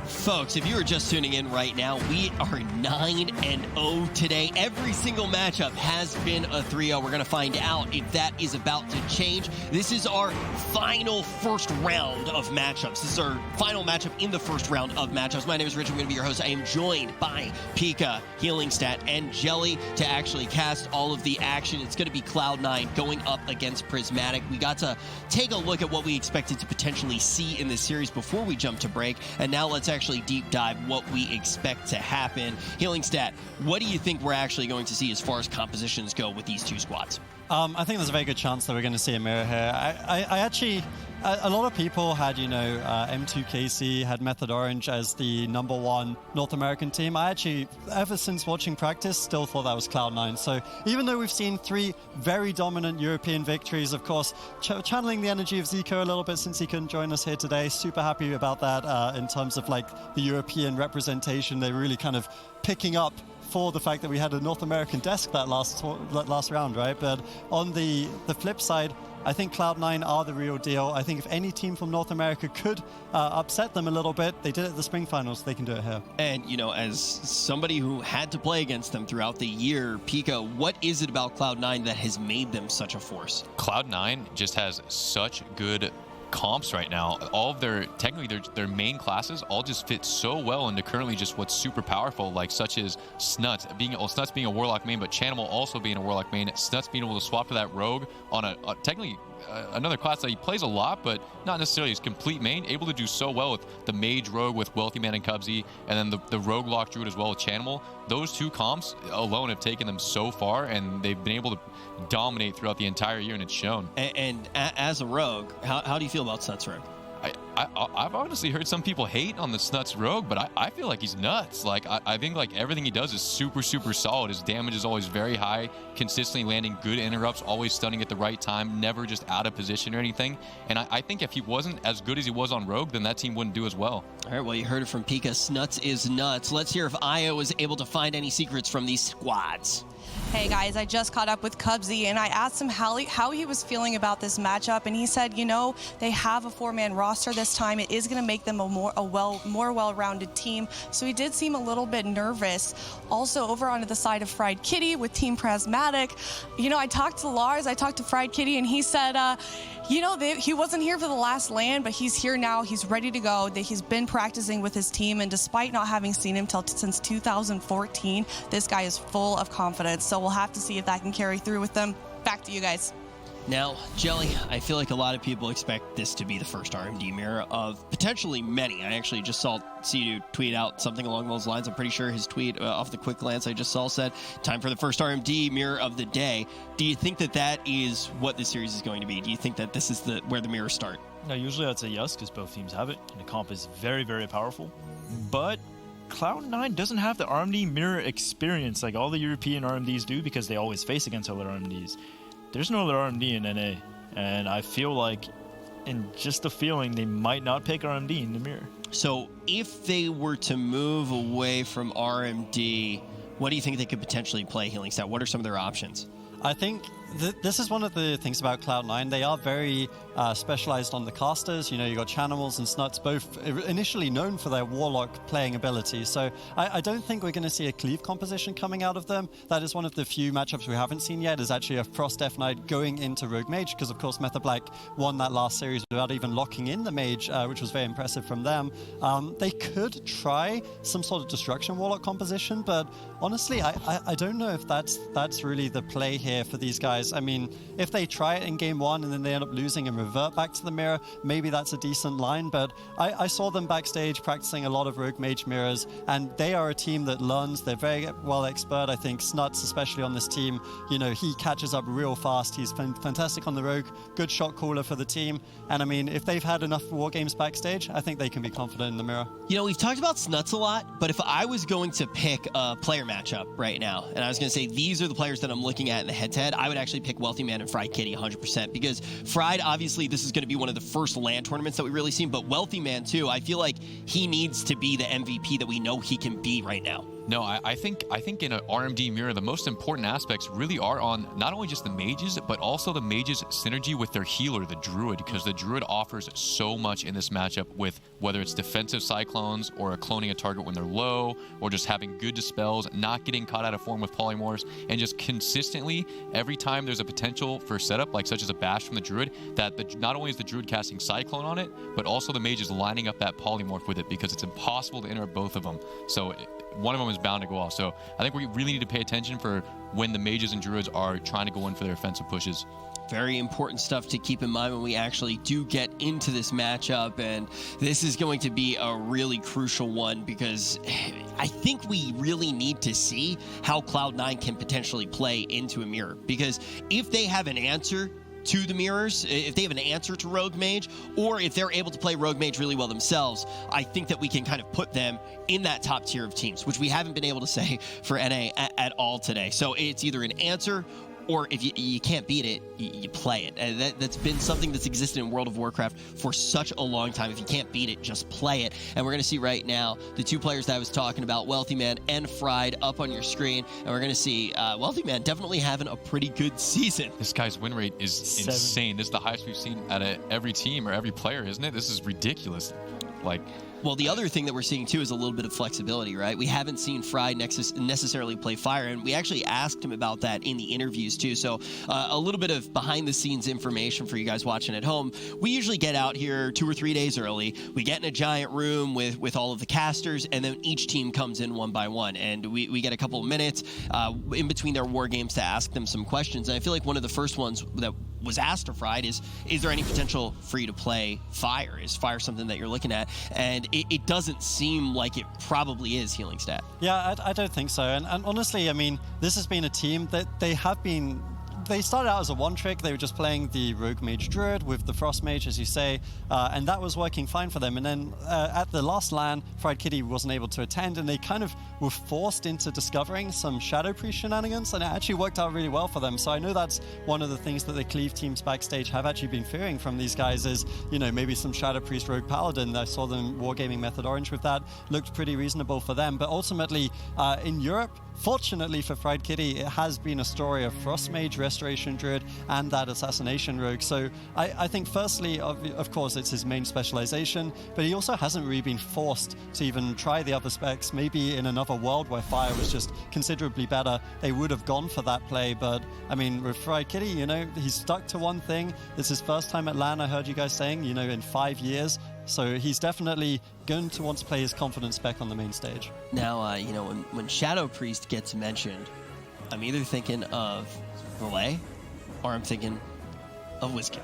Folks, if you are just tuning in right now, we are 9-0 today. Every single matchup has been a 3-0. We're going to find out if that is about to change. This is our final first round of matchups. This is our final matchup in the first round of matchups. My name is Rich. I'm going to be your host. I am joined by Pika, Healing Stat, and Jelly to actually cast all of the action. It's going to be Cloud9 going up against Prismatic. We got to take a look at what we expected to potentially see in this series before we jump to break, and now let's actually deep dive what we expect to happen. Healing Stat, what do you think we're actually going to see as far as compositions go with these two squads? I think there's a very good chance that we're going to see a mirror here. I actually, a lot of people had, M2KC, had Method Orange as the #1 North American team. I actually, ever since watching practice, still thought that was Cloud9. So even though we've seen 3 very dominant European victories, of course, channeling the energy of Zico a little bit since he couldn't join us here today, super happy about that in terms of like the European representation. They're really kind of picking up for the fact that we had a North American desk that last round, right? But on the flip side, I think Cloud9 are the real deal. I think if any team from North America could upset them a little bit, they did it at the spring finals, they can do it here. And, as somebody who had to play against them throughout the year, Pika, what is it about Cloud9 that has made them such a force? Cloud9 just has such good comps right now. All of their main classes all just fit so well into currently just what's super powerful, like such as Snuts being a Warlock main, but Chanimal also being a Warlock main, Snuts being able to swap to that Rogue on technically another class that he plays a lot, but not necessarily his complete main, able to do so well with the Mage Rogue with Wealthy Man and Cubsy, and then the Rogue Lock Druid as well with Chanimal. Those 2 comps alone have taken them so far, and they've been able to dominate throughout the entire year, and it's shown. And as a Rogue, how do you feel about Snuts Rogue? I've honestly heard some people hate on the Snuts Rogue, but I feel like he's nuts. Like I think like everything he does is super solid. His damage is always very high, consistently landing good interrupts, always stunning at the right time, never just out of position or anything. And I think if he wasn't as good as he was on Rogue, then that team wouldn't do as well. All right, well, you heard it from Pika. Snuts is nuts. Let's hear if Io was able to find any secrets from these squads. Hey guys, I just caught up with Cubsy and I asked him how he was feeling about this matchup, and he said, they have a 4-man roster this time. It is going to make them a more well-rounded team. So he did seem a little bit nervous. Also, over onto the side of Fried Kitty with Team Prismatic, I talked to Lars, I talked to Fried Kitty, and he said, he wasn't here for the last land, but he's here now. He's ready to go. He's been practicing with his team, and despite not having seen him since 2014, this guy is full of confidence. So we'll have to see if that can carry through with them. Back to you guys. Now, Jelly, I feel like a lot of people expect this to be the first RMD mirror of potentially many. I actually just saw CDU tweet out something along those lines. I'm pretty sure his tweet, off the quick glance I just saw, said, time for the first RMD mirror of the day. Do you think that is what this series is going to be? Do you think that this is where the mirrors start? No, usually I'd say yes, because both teams have it, and the comp is very, very powerful. But Cloud9 doesn't have the RMD mirror experience like all the European RMDs do, because they always face against other RMDs. There's no other RMD in NA, and I feel like, in just a feeling, they might not pick RMD in the mirror. So if they were to move away from RMD, what do you think they could potentially play, Healing Stat? What are some of their options? I think this is one of the things about Cloud9. They are very specialized on the casters. You got Chanimals and Snuts, both initially known for their Warlock playing ability. So I don't think we're going to see a cleave composition coming out of them. That is one of the few matchups we haven't seen yet, is actually a Frost Death Knight going into Rogue Mage, because of course Meta Black won that last series without even locking in the Mage, which was very impressive from them. They could try some sort of Destruction Warlock composition, but honestly, I don't know if that's really the play here for these guys. I mean, if they try it in game 1 and then they end up losing and revert back to the mirror, maybe that's a decent line, but I saw them backstage practicing a lot of Rogue Mage mirrors, and they are a team that learns. They're very well expert. I think Snuts, especially on this team, he catches up real fast. He's fantastic on the Rogue, good shot caller for the team, and I mean, if they've had enough Wargames backstage, I think they can be confident in the mirror. We've talked about Snuts a lot, but if I was going to pick a player matchup right now, and I was going to say these are the players that I'm looking at in the head-to-head, I would actually pick Wealthy Man and Fried Kitty 100%, because Fried, obviously, this is going to be one of the first LAN tournaments that we really seen, but Wealthy Man, too, I feel like he needs to be the MVP that we know he can be right now. No, I think in an RMD mirror, the most important aspects really are on not only just the mages, but also the mages' synergy with their healer, the druid, because the druid offers so much in this matchup with whether it's defensive cyclones or cloning a target when they're low, or just having good dispels, not getting caught out of form with polymorphs, and just consistently every time there's a potential for setup, like such as a bash from the druid, that not only is the druid casting cyclone on it, but also the mage is lining up that polymorph with it, because it's impossible to interrupt both of them. So one of them is bound to go off. So I think we really need to pay attention for when the mages and druids are trying to go in for their offensive pushes. Very important stuff to keep in mind when we actually do get into this matchup, and this is going to be a really crucial one, because I think we really need to see how Cloud9 can potentially play into a mirror, because if they have an answer to the mirrors, if they have an answer to Rogue Mage, or if they're able to play Rogue Mage really well themselves, I think that we can kind of put them in that top tier of teams, which we haven't been able to say for NA at all today. So it's either an answer, or if you can't beat it, you play it. And that's been something that's existed in World of Warcraft for such a long time. If you can't beat it, just play it. And we're going to see right now the two players that I was talking about, Wealthy Man and Fried, up on your screen. And we're going to see Wealthy Man definitely having a pretty good season. This guy's win rate is insane. This is the highest we've seen out of every team or every player, isn't it? This is ridiculous. Well, the other thing that we're seeing, too, is a little bit of flexibility, right? We haven't seen Fried necessarily play Fire, and we actually asked him about that in the interviews, too. So a little bit of behind-the-scenes information for you guys watching at home. We usually get out here 2 or 3 days early. We get in a giant room with all of the casters, and then each team comes in one by one. And we get a couple of minutes in between their Wargames to ask them some questions. And I feel like one of the first ones that was asked to Fried is there any potential for you to play Fire? Is Fire something that you're looking at? And it doesn't seem like it probably is healing stat. Yeah, I don't think so. And honestly, I mean, this has been a team that they started out as a one-trick. They were just playing the Rogue Mage Druid with the Frost Mage, as you say, and that was working fine for them. And then at the last LAN, Fried Kitty wasn't able to attend, and they kind of were forced into discovering some Shadow Priest shenanigans, and it actually worked out really well for them. So I know that's one of the things that the Cleave teams backstage have actually been fearing from these guys is, you know, maybe some Shadow Priest Rogue Paladin. I saw them Wargaming Method Orange with that. Looked pretty reasonable for them. But ultimately, in Europe, fortunately for Fried Kitty, it has been a story of Frost Mage, Restoration Druid, and that Assassination Rogue. So I think firstly, of course, it's his main specialization, but he also hasn't really been forced to even try the other specs. Maybe in another world where Fire was just considerably better, they would have gone for that play. But I mean, with Fried Kitty, you know, he's stuck to one thing. It's his first time at LAN, I heard you guys saying, you know, in 5 years. So he's definitely going to want to play his confidence spec on the main stage. Now, you know, when Shadow Priest gets mentioned, I'm either thinking of Valet or I'm thinking of Whiskey.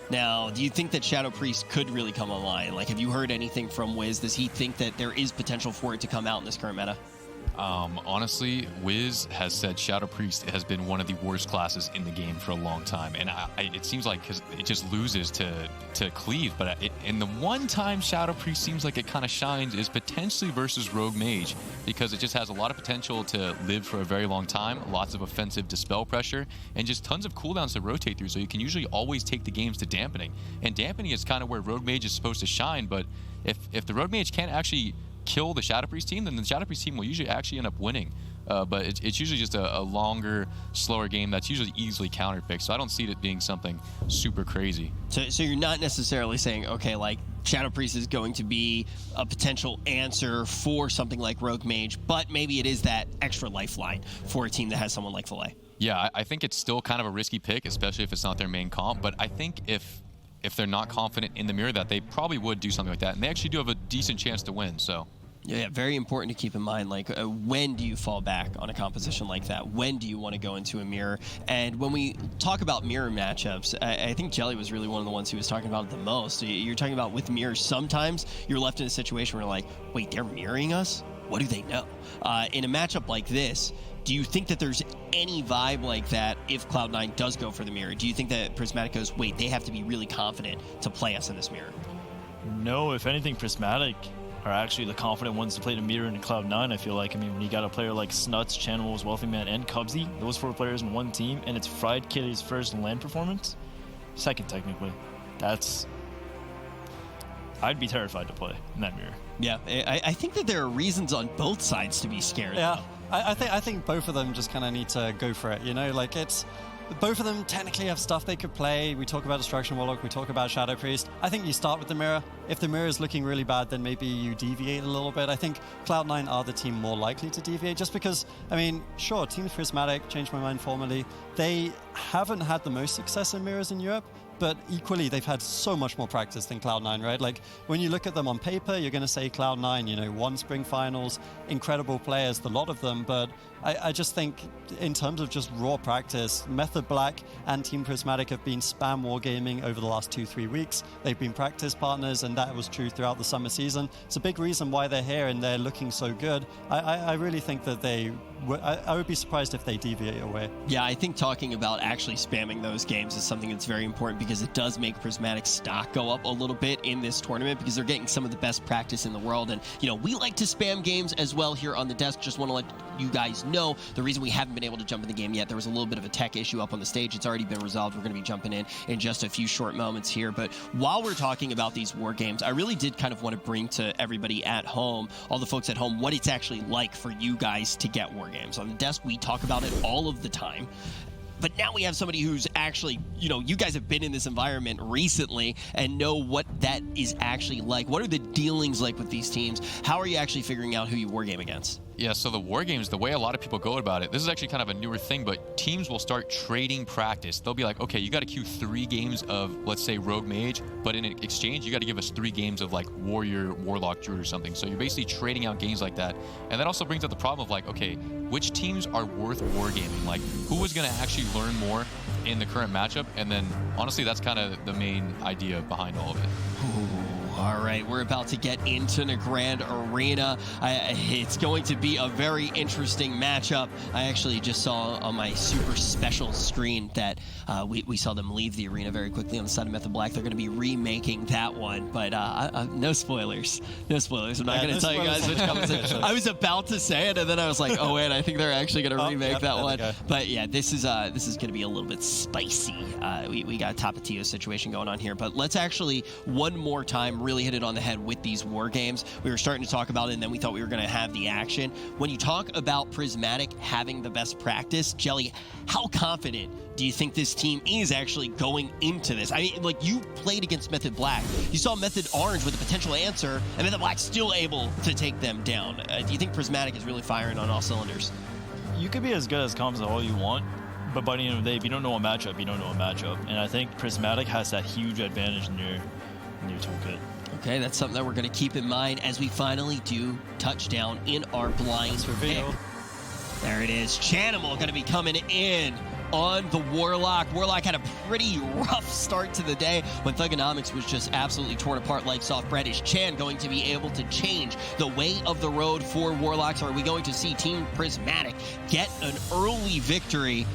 Now, do you think that Shadow Priest could really come online? Like, have you heard anything from Wiz? Does he think that there is potential for it to come out in this current meta? Honestly, Wiz has said Shadow Priest has been one of the worst classes in the game for a long time, and it seems like because it just loses to Cleave. But and the one time Shadow Priest seems like it kind of shines is potentially versus Rogue Mage, because it just has a lot of potential to live for a very long time, lots of offensive dispel pressure, and just tons of cooldowns to rotate through. So you can usually always take the games to dampening, and dampening is kind of where Rogue Mage is supposed to shine. But if the Rogue Mage can't actually kill the Shadow Priest team, then the Shadow Priest team will usually actually end up winning. But it's usually just a longer, slower game that's usually easily counterpicked. So I don't see it being something super crazy. So you're not necessarily saying, okay, like Shadow Priest is going to be a potential answer for something like Rogue Mage, but maybe it is that extra lifeline for a team that has someone like Filet. Yeah, I think it's still kind of a risky pick, especially if it's not their main comp. But I think if they're not confident in the mirror, that they probably would do something like that. And they actually do have a decent chance to win, so. Yeah, very important to keep in mind, like, when do you fall back on a composition like that? When do you want to go into a mirror? And when we talk about mirror matchups, I think Jelly was really one of the ones who was talking about it the most. You're talking about with mirrors, sometimes you're left in a situation where you're like, wait, they're mirroring us? What do they know? In a matchup like this, do you think that there's any vibe like that if Cloud9 does go for the mirror? Do you think that Prismatic goes, wait, they have to be really confident to play us in this mirror? No, if anything, Prismatic are actually the confident ones to play the mirror in Cloud9, I feel like. I mean, when you got a player like Snuts, Chanimal, Wealthy Man, and Cubsy, those 4 players in one team, and it's Fried Kitty's first LAN performance? Second, technically. That's... I'd be terrified to play in that mirror. Yeah, I think that there are reasons on both sides to be scared. Yeah, I think both of them just kind of need to go for it. You know, like both of them technically have stuff they could play. We talk about Destruction Warlock, we talk about Shadow Priest. I think you start with the mirror. If the mirror is looking really bad, then maybe you deviate a little bit. I think Cloud9 are the team more likely to deviate just because, I mean, sure, Team Prismatic, changed my mind formally, they haven't had the most success in mirrors in Europe, but equally, they've had so much more practice than Cloud9, right? Like, when you look at them on paper, you're going to say Cloud9, you know, won spring finals, incredible players, the lot of them, but I just think in terms of just raw practice, Method Black and Team Prismatic have been spam wargaming over the last 2-3 weeks. They've been practice partners, and that was true throughout the summer season. It's a big reason why they're here and they're looking so good. I really think that I would be surprised if they deviate away. Yeah, I think talking about actually spamming those games is something that's very important because it does make Prismatic stock go up a little bit in this tournament because they're getting some of the best practice in the world. And, you know, we like to spam games as well here on the desk. Just want to let you guys know the reason we haven't been able to jump in the game yet. There was a little bit of a tech issue up on the stage. It's already been resolved. We're going to be jumping in just a few short moments here. But while we're talking about these war games, I really did kind of want to bring to everybody at home, all the folks at home, what it's actually like for you guys to get war games. On the desk, we talk about it all of the time. But now we have somebody who's actually, you know, you guys have been in this environment recently and know what that is actually like. What are the dealings like with these teams? How are you actually figuring out who you wargame against? Yeah, so the war games, the way a lot of people go about it, this is actually kind of a newer thing, but teams will start trading practice. They'll be like, okay, you got to queue 3 games of, let's say, Rogue Mage, but in exchange, you got to give us 3 games of like Warrior, Warlock, Druid or something. So you're basically trading out games like that. And that also brings up the problem of like, okay, which teams are worth wargaming? Like, who is going to actually learn more in the current matchup? And then, honestly, that's kind of the main idea behind all of it. Ooh, all right, we're about to get into the Grand Arena. It's going to be a very interesting matchup. I actually just saw on my super special screen that we saw them leave the arena very quickly on the side of Method Black. They're going to be remaking that one, but no spoilers. No spoilers. I'm not going to tell you guys which comes in. I was about to say it, and then I was like, oh, wait, I think they're actually going to remake that one. But yeah, this is going to be a little bit spicy. We got a Tapatio situation going on here, but let's actually one more time really hit it on the head with these war games. We were starting to talk about it, and then we thought we were going to have the action. When you talk about Prismatic having the best practice, Jelly, how confident do you think this team is actually going into this? I mean, like, you played against Method Black. You saw Method Orange with a potential answer, and Method Black still able to take them down. Do you think Prismatic is really firing on all cylinders? You could be as good as comms all you want, but by the end of the day, if you don't know a matchup, you don't know a matchup. And I think Prismatic has that huge advantage in your toolkit. Okay, that's something that we're going to keep in mind as we finally do touchdown in our blind pick. There it is. Chanimal going to be coming in on the Warlock. Warlock had a pretty rough start to the day when Thugonomics was just absolutely torn apart like soft bread. Is Chan going to be able to change the way of the road for Warlocks? Or are we going to see Team Prismatic get an early victory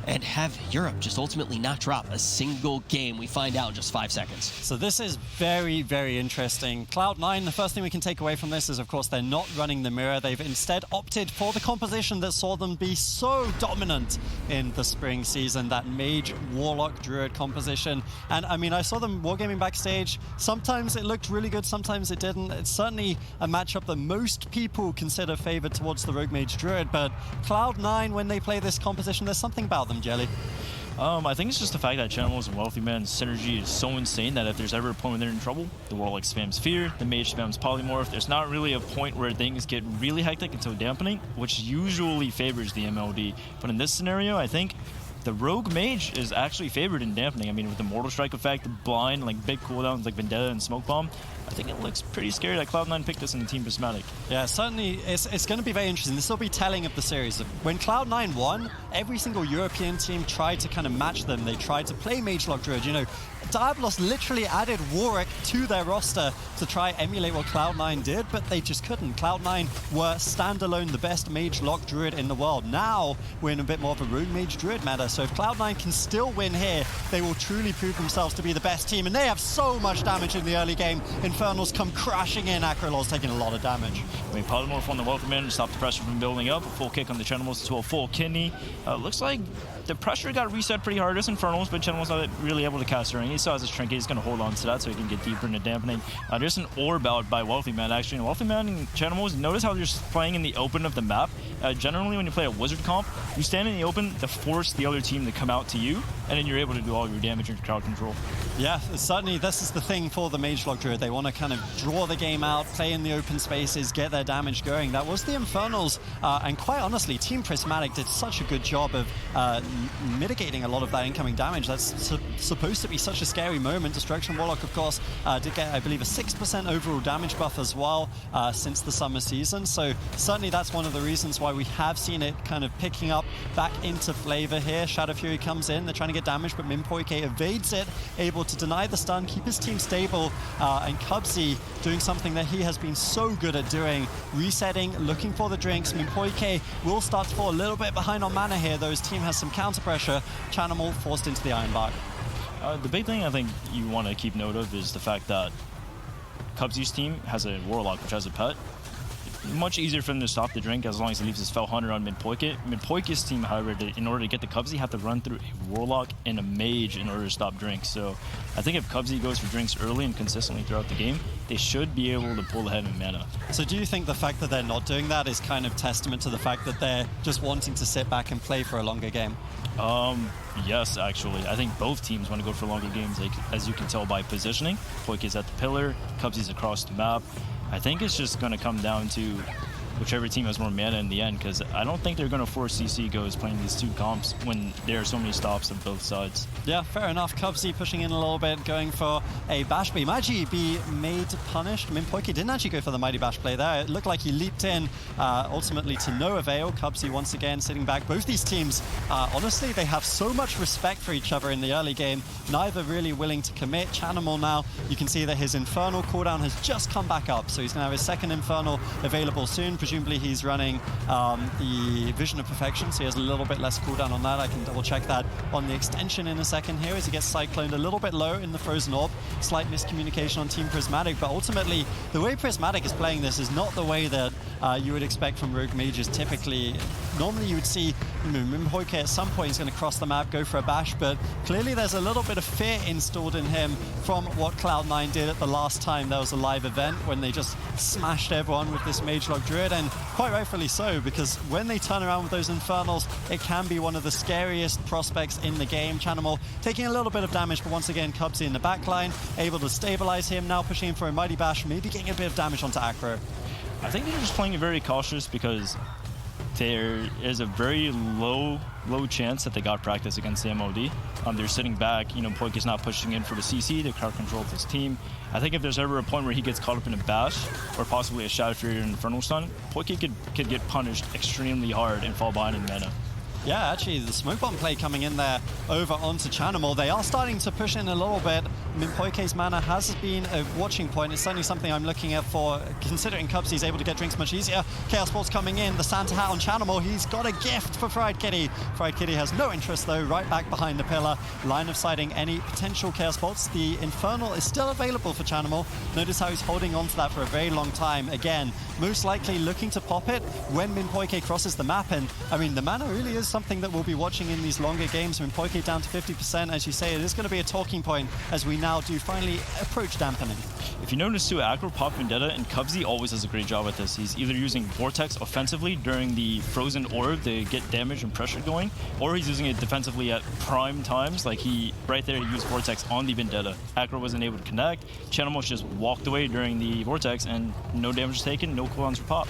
and have Europe just ultimately not drop a single game? We find out in just 5 seconds. So this is very, very interesting. Cloud9, the first thing we can take away from this is, of course, they're not running the mirror. They've instead opted for the composition that saw them be so dominant in the spring season, that Mage, Warlock, Druid composition. And I mean, I saw them wargaming backstage. Sometimes it looked really good, sometimes it didn't. It's certainly a matchup that most people consider favored towards the Rogue Mage Druid, but Cloud9, when they play this composition, there's something about them, Jelly. I think it's just the fact that Chanimal's and Wealthy Man's synergy is so insane that if there's ever a point when they're in trouble, the Warlock spams Fear, the Mage spams Polymorph. There's not really a point where things get really hectic until Dampening, which usually favors the MLD. But in this scenario, I think the Rogue Mage is actually favored in Dampening. I mean, with the Mortal Strike effect, Blind, like big cooldowns like Vendetta and Smoke Bomb, I think it looks pretty scary that Cloud9 picked this in the Team Prismatic. Yeah, certainly it's going to be very interesting. This will be telling of the series. When Cloud9 won, every single European team tried to kind of match them. They tried to play Mage Lock Druid. You know, Diabolos literally added Warwick to their roster to try emulate what Cloud9 did, but they just couldn't. Cloud9 were standalone the best Mage Lock Druid in the world. Now we're in a bit more of a Rogue Mage Druid meta, so if Cloud9 can still win here, they will truly prove themselves to be the best team, and they have so much damage in the early game. In Infernals come crashing in. Acrolol's taking a lot of damage. I mean, Polymorph on the Welcome to stop the pressure from building up. A full kick on the Chanimals to a full kidney. Looks like the pressure got reset pretty hard. This Infernals, but Chanimal's not really able to cast her. And he still has his Trinket. He's going to hold on to that so he can get deeper into dampening. There's an orb out by Wealthy Man, actually. And Wealthy Man and Chanimals, notice how they're just playing in the open of the map. Generally, when you play a Wizard comp, you stand in the open to force the other team to come out to you, and then you're able to do all your damage and crowd control. Yeah, certainly this is the thing for the Mage Lord Druid. They want to kind of draw the game out, play in the open spaces, get their damage going. That was the Infernals, and quite honestly, Team Prismatic did such a good job of mitigating a lot of that incoming damage. That's supposed to be such a scary moment. Destruction Warlock, of course, did get, I believe, a 6% overall damage buff as well since the summer season. So certainly that's one of the reasons why we have seen it kind of picking up back into flavor here. Shadow Fury comes in, they're trying to get damage, but Mimpoike evades it, able to deny the stun, keep his team stable, and Cubsy doing something that he has been so good at doing, resetting, looking for the drinks. Mimpoike will start to fall a little bit behind on mana here, though his team has some counter pressure. Chanimal forced into the Iron Bark. The big thing I think you want to keep note of is the fact that Cubsy's team has a Warlock, which has a pet. Much easier for them to stop the drink as long as he leaves his Fell Hunter on Mimpoike. Mimpoike's team, however, in order to get the Cubsy, have to run through a Warlock and a Mage in order to stop drinks. So I think if Cubsy goes for drinks early and consistently throughout the game, they should be able to pull ahead in mana. So do you think the fact that they're not doing that is kind of testament to the fact that they're just wanting to sit back and play for a longer game? Yes, actually. I think both teams want to go for longer games, like, as you can tell by positioning. Poike's at the pillar, Cubsy's across the map. I think it's just going to come down to whichever team has more mana in the end, because I don't think they're going to force CC goes playing these two comps when there are so many stops on both sides. Yeah, fair enough. Cubsy pushing in a little bit, going for a bash, but he might actually be made punished. Mimpoike didn't actually go for the Mighty Bash play there. It looked like he leaped in, ultimately to no avail. Cubsy once again sitting back. Both these teams, honestly, they have so much respect for each other in the early game. Neither really willing to commit. Chanimal now, you can see that his Infernal cooldown has just come back up, so he's going to have his second Infernal available soon. Presumably he's running the Vision of Perfection, so he has a little bit less cooldown on that. I can double check that on the extension in a second here as he gets cycloned a little bit low in the Frozen Orb. Slight miscommunication on Team Prismatic, but ultimately the way Prismatic is playing this is not the way that you would expect from Rogue Mages typically. Normally you would see Mimpoike at some point is going to cross the map, go for a bash, but clearly there's a little bit of fear installed in him from what Cloud9 did at the last time there was a live event when they just smashed everyone with this Mage Log Druid, and quite rightfully so, because when they turn around with those Infernals, it can be one of the scariest prospects in the game. Chanimal taking a little bit of damage, but once again Cubsy in the backline, able to stabilize him, now pushing him for a Mighty Bash, maybe getting a bit of damage onto Acro. I think they're just playing it very cautious because there is a very low chance that they got practice against the MOD. They're sitting back, Poike is not pushing in for the CC to crowd control his team. I think if there's ever a point where he gets caught up in a bash, or possibly a Shadow Fury or Infernal Stun, Poike could get punished extremely hard and fall behind in mana. Yeah, actually, the smoke bomb play coming in there over onto Chanimal. They are starting to push in a little bit. Mimpoike's mana has been a watching point. It's certainly something I'm looking at for, considering Cubsy's able to get drinks much easier. Chaos Bolt's coming in. The Santa Hat on Chanimal. He's got a gift for Fried Kitty. Fried Kitty has no interest, though, right back behind the pillar. Line of sighting any potential Chaos Bolts. The Infernal is still available for Chanimal. Notice how he's holding on to that for a very long time. Again, most likely looking to pop it when Mimpoike crosses the map. And, I mean, the mana really is something that we'll be watching in these longer games. Mimpoike down to 50%, as you say, it is going to be a talking point as we now do finally approach dampening. If you notice too, Acro, Pop, Vendetta, and Cubsy always does a great job at this. He's either using Vortex offensively during the Frozen Orb to get damage and pressure going, or he's using it defensively at prime times. Like right there, he used Vortex on the Vendetta. Acro wasn't able to connect. Chanimal just walked away during the Vortex, and no damage was taken, no cooldowns for Pop.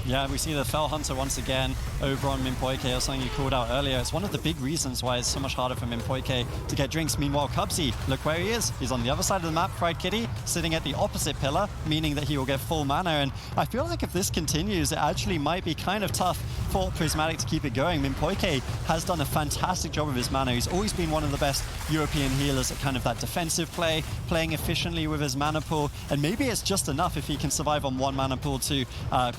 Yeah, we see the Fell Hunter once again over on Mimpoike, or something you called out earlier. It's one of the big reasons why it's so much harder for Mimpoike to get drinks. Meanwhile, Cubsy, look where he is. He's on the other side of the map, Fried Kitty, sitting at the opposite pillar, meaning that he will get full mana. And I feel like if this continues, it actually might be kind of tough for Prismatic to keep it going. Mimpoike has done a fantastic job of his mana. He's always been one of the best European healers at kind of that defensive play, playing efficiently with his mana pool. And maybe it's just enough if he can survive on one mana pool to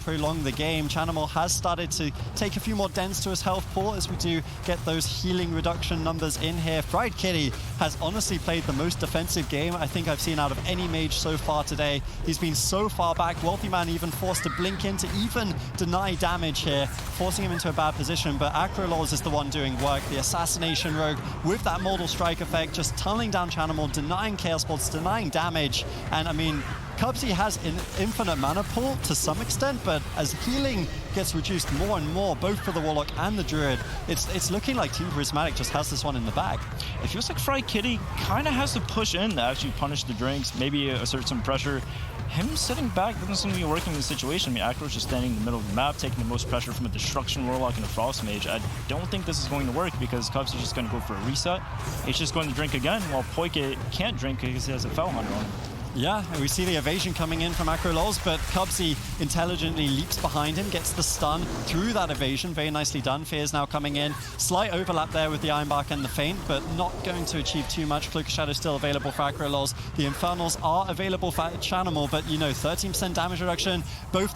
prolong the game. Chanimal has started to take a few more dents to his health pool as we do get those healing reduction numbers in here. Fried Kitty has honestly played the most defensive game I think I've seen out of any mage so far today. He's been so far back. Wealthy Man even forced to blink in to even deny damage here, forcing him into a bad position. But Acrolaws is the one doing work. The Assassination Rogue with that Mortal Strike effect, just tunneling down Chanimal, denying Chaos Bolts, denying damage. And I mean, Cubsy has an infinite mana pool to some extent, but as healing gets reduced more and more, both for the Warlock and the Druid, it's looking like Team Prismatic just has this one in the bag. It feels like Fried Kitty kind of has to push in to actually punish the drinks, maybe assert some pressure. Him sitting back doesn't seem to be working in the situation. I mean, Acro's just standing in the middle of the map, taking the most pressure from a Destruction Warlock and a Frost Mage. I don't think this is going to work because Cubsy's just going to go for a reset. He's just going to drink again, while Poike can't drink because he has a Fell Hunter on him. Yeah, we see the evasion coming in from Acrolaws, but Cubsy intelligently leaps behind him, gets the stun through that evasion. Very nicely done. Fear's now coming in. Slight overlap there with the Ironbark and the Feint, but not going to achieve too much. Cloak of Shadow still available for Acrolaws. The Infernals are available for Chanimal, but you know, 13% damage reduction.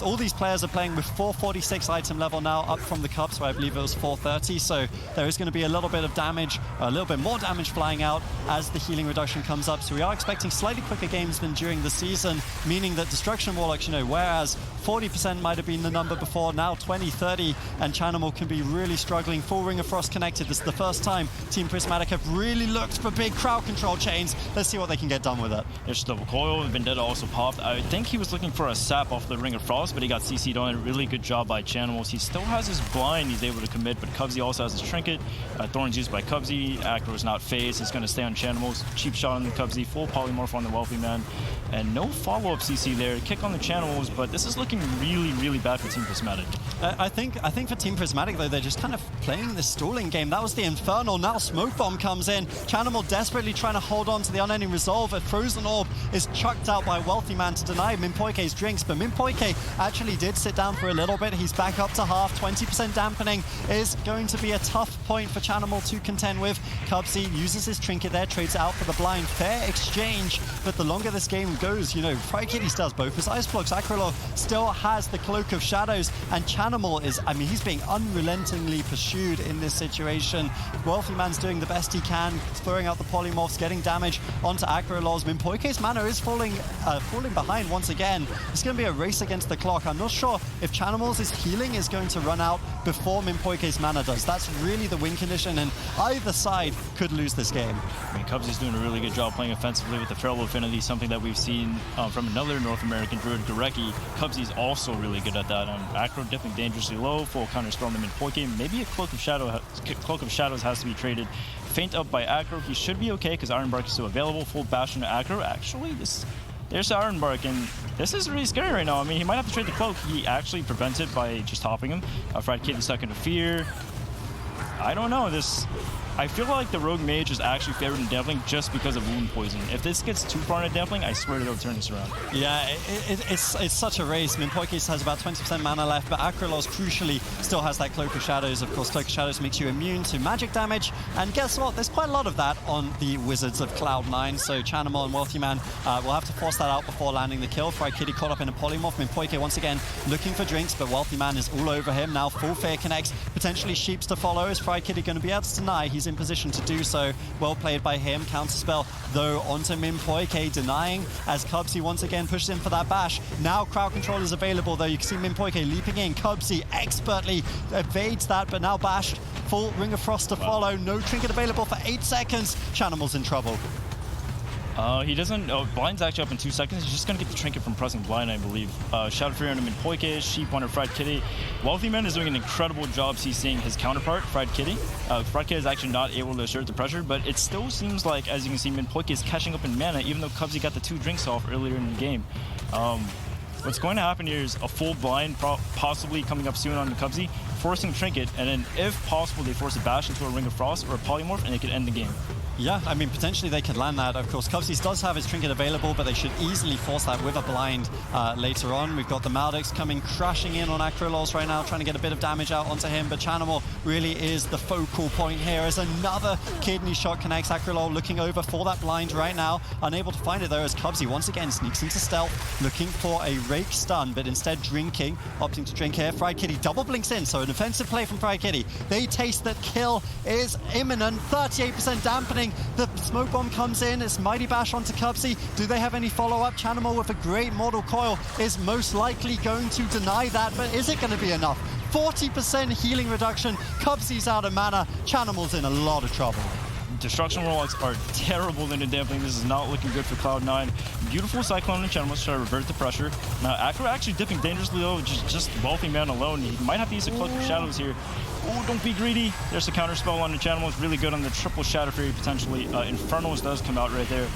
All these players are playing with 446 item level now, up from the Cubs, where I believe it was 430. So there is going to be a little bit of damage, a little bit more damage flying out as the healing reduction comes up. So we are expecting slightly quicker games than during the season, meaning that Destruction Warlocks, you know, whereas 40% might have been the number before, now 20, 30, and Chanimal can be really struggling. Full Ring of Frost connected. This is the first time Team Prismatic have really looked for big crowd control chains. Let's see what they can get done with it. There's double coil. Vendetta also popped. I think he was looking for a sap off the Ring of Frost, but he got CC'd on. A really good job by Chanimals. He still has his blind. He's able to commit, but Cubsy also has his trinket. Thorns used by Cubsy. Acro is not phased. He's going to stay on Chanimals. Cheap shot on the Cubsy. Full polymorph on the Wealthy Man. And no follow-up CC there. Kick on the Channels, but this is looking really, really bad for Team Prismatic. I think for Team Prismatic, though, they're just kind of playing the stalling game. That was the Infernal. Now Smoke Bomb comes in. Chanimal desperately trying to hold on to the unending resolve. A Frozen Orb is chucked out by Wealthy Man to deny Minpoike's drinks, but Minpoike actually did sit down for a little bit. He's back up to half. 20% dampening is going to be a tough point for Chanimal to contend with. Cubsy uses his trinket there, trades out for the blind. Fair exchange, but the longer this game goes, you know, Fried Kitty still has both his Ice Blocks. Acrolaw still has the Cloak of Shadows, and Chanimal is, I mean, he's being unrelentingly pursued in this situation. Wealthy Man's doing the best he can, throwing out the polymorphs, getting damage onto Acrolaws. Minpoike's mana is falling behind once again. It's going to be a race against the clock. I'm not sure if Chanimals' healing is going to run out before Minpoike's mana does. That's really the win condition, and either side could lose this game. I mean, Cubsy's doing a really good job playing offensively with the Feral Affinity, something that we've seen from another North American Druid, Gorecki. Cubsy's also really good at that. Acro dipping dangerously low, full counter storm him in Minpoike. Maybe a Cloak of Shadows has to be traded. Feint up by Acro. He should be okay because Ironbark is still available. Full Bastion to Acro. Actually, there's Ironbark, and this is really scary right now. I mean, he might have to trade the Cloak. He actually prevents it by just topping him. Fried Kitty stuck into Fear. I don't know. I feel like the Rogue Mage is actually favored in Dampling just because of Wound Poison. If this gets too far into Dampling, I swear they'll turn this around. Yeah, it's such a race. Minpoike has about 20% mana left, but Acrolaws crucially still has that Cloak of Shadows. Of course, Cloak of Shadows makes you immune to magic damage, and guess what? There's quite a lot of that on the Wizards of Cloud9, so Chanimal and Wealthy Man will have to force that out before landing the kill. Fried Kitty caught up in a polymorph. Minpoike once again looking for drinks, but Wealthy Man is all over him. Now full Fear connects, potentially Sheeps to follow. Is Fried Kitty going to be able to deny? He's in position to do so. Well played by him. Counterspell, though, onto Minpoike, denying as Cubsy once again pushes in for that bash. Now crowd control is available, though. You can see Minpoike leaping in. Cubsy expertly evades that, but now bashed. Full Ring of Frost to follow. No trinket available for 8 seconds. Chanimal's in trouble. He doesn't. Blind's actually up in 2 seconds. He's just going to get the trinket from pressing blind, I believe. Shadow Fury on him in Minpoike, Sheep on her Fried Kitty. Wealthy Man is doing an incredible job CCing his counterpart, Fried Kitty. Fried Kitty is actually not able to assert the pressure, but it still seems like, as you can see, Minpoike is catching up in mana, even though Cubsy got the 2 drinks off earlier in the game. What's going to happen here is a full blind possibly coming up soon on the Cubsy, forcing trinket, and then if possible they force a bash into a Ring of Frost or a polymorph, and they could end the game. Yeah, I mean, potentially they could land that. Of course, Cubsies does have his trinket available, but they should easily force that with a blind later on. We've got the Maldics coming crashing in on Acrolos right now, trying to get a bit of damage out onto him, but Chanimal really is the focal point here as another kidney shot connects. Acrolol looking over for that blind right now, unable to find it though as Cubsy once again sneaks into stealth, looking for a rake stun, but instead opting to drink here. Fried Kitty double blinks in, so an offensive play from Fried Kitty. They taste that kill is imminent, 38% dampening. The smoke bomb comes in, it's Mighty Bash onto Cubsy. Do they have any follow-up? Chanimal with a great Mortal Coil is most likely going to deny that, but is it going to be enough? 40% healing reduction, Cubsy's out of mana, Chanimal's in a lot of trouble. Destruction Warlocks are terrible in the dampening. This is not looking good for Cloud9. Beautiful Cyclone and Chanimal to try to revert the pressure. Now, Acro actually dipping dangerously low, just Wealthy Man alone. He might have to use a Cloak of Shadows here. Oh, don't be greedy. There's a counter spell on the Chanimal. It's really good on the triple Shadow Fury, potentially. Infernos does come out right there.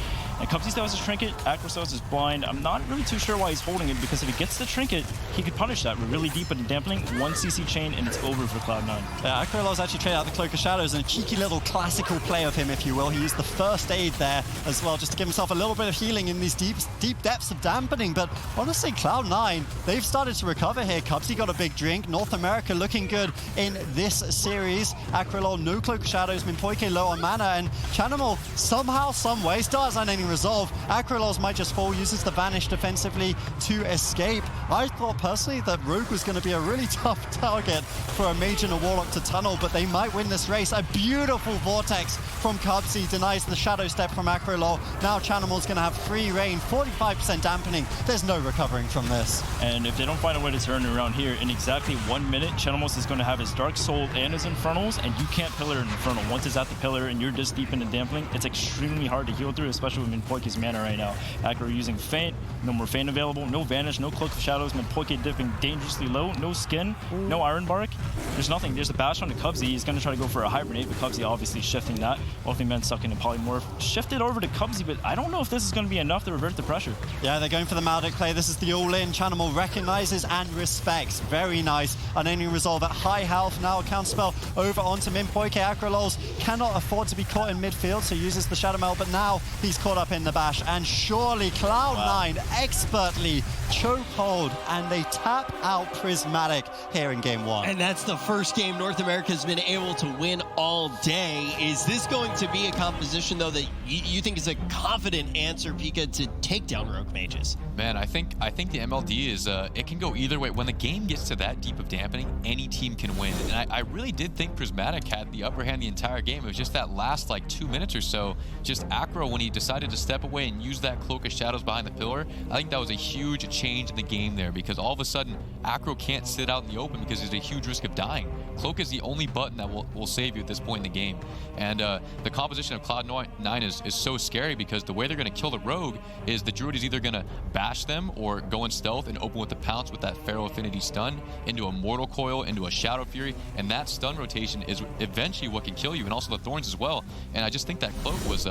And Cubsy still has his trinket, Acro still has his blind. I'm not really too sure why he's holding it, because if he gets the trinket, he could punish that. We're really deep in the dampening, 1 CC chain, and it's over for Cloud9. Yeah, Acrolow's actually traded out the Cloak of Shadows, and a cheeky little classical play of him, if you will. He used the first aid there as well, just to give himself a little bit of healing in these deep depths of dampening. But honestly, Cloud9, they've started to recover here. Cubsy got a big drink. North America looking good in this series. Acrolol, no Cloak of Shadows, Minpoike low on mana, and Chanimal somehow, some way, still has any resolve. Acrolol's might just fall, uses the Vanish defensively to escape. I thought personally that Rogue was going to be a really tough target for a Mage and a Warlock to tunnel, but they might win this race. A beautiful Vortex from Cubsy denies the Shadow Step from Acrolol. Now Chanimal's going to have free reign, 45% dampening. There's no recovering from this. And if they don't find a way to turn around here, in exactly 1 minute, Chanimal is going to have his Dark Soul and his Infernals, and you can't pillar an Infernal. Once it's at the pillar and you're just deep in the dampening, it's extremely hard to heal through, especially with Minpoike's mana right now. Acro using Feint, no more Feint available, no Vanish, no Cloak of Shadows, Minpoike dipping dangerously low, no Skin, no Iron Bark. There's nothing. There's a Bash on the Cubsy. He's going to try to go for a Hibernate, but Cubsy obviously shifting that. Wealthy Man stuck in a Polymorph. Shifted over to Cubsy, but I don't know if this is going to be enough to revert the pressure. Yeah, they're going for the Maldic play. This is the all-in. Chanimal recognizes and respects. Very nice. Unending Resolve at high health. Now a counterspell over onto Minpoike. Acrolols cannot afford to be caught in midfield, so uses the Shadow Meld, but now he's caught up in the Bash. And surely Cloud9 expertly chokehold, and they tap out Prismatic here in game 1. And that's the first game North America's been able to win all day. Is this going to be a composition, though, that you think is a confident answer, Pika, to take down Rogue Mages? Man, I think the MLD is, it can go either way. When the game gets to that deep of dampening, any team can win. And I really did think Prismatic had the upper hand the entire game. It was just that last, like, 2 minutes or so, just Acro, when he decided to step away and use that Cloak of Shadows behind the pillar, I think that was a huge change in the game there, because all of a sudden, Acro can't sit out in the open because there's a huge risk of dying. Cloak is the only button that will save you at this point in the game. And the composition of Cloud9 is so scary, because the way they're going to kill the Rogue is the Druid is either going to bash them or go in stealth and open with the pounce with that Pharaoh Affinity stun into a Mortal Coil, into a Shadow Fury, and that stun rotation is eventually what can kill you, and also the Thorns as well. And I just think that Cloak was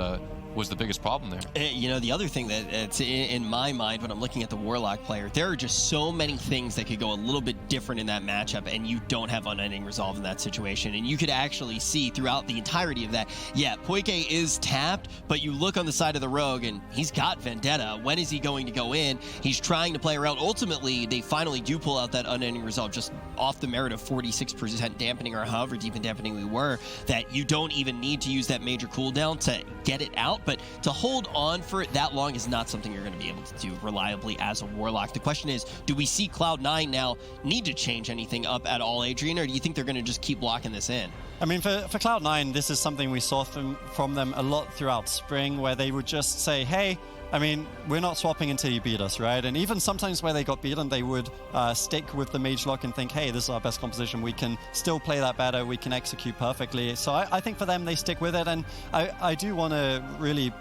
the biggest problem there. You know, the other thing that's in my mind when I'm looking at the Warlock player, there are just so many things that could go a little bit different in that matchup, and you don't have Unending Resolve in that situation. And you could actually see throughout the entirety of that, yeah, Poike is tapped, but you look on the side of the Rogue, and he's got Vendetta. When is he going to go in? He's trying to play around. Ultimately, they finally do pull out that Unending Resolve just off the merit of 46% dampening, or however deep in dampening we were, that you don't even need to use that major cooldown to get it out. But to hold on for it that long is not something you're going to be able to do reliably as a Warlock. The question is, do we see Cloud9 now need to change anything up at all, Adrian, or do you think they're going to just keep locking this in? I mean, for Cloud9, this is something we saw from them a lot throughout spring, where they would just say, hey, I mean, we're not swapping until you beat us, right? And even sometimes where they got beaten, they would stick with the Mage Lock and think, hey, this is our best composition. We can still play that better. We can execute perfectly. So I think for them, they stick with it. And I do want to really...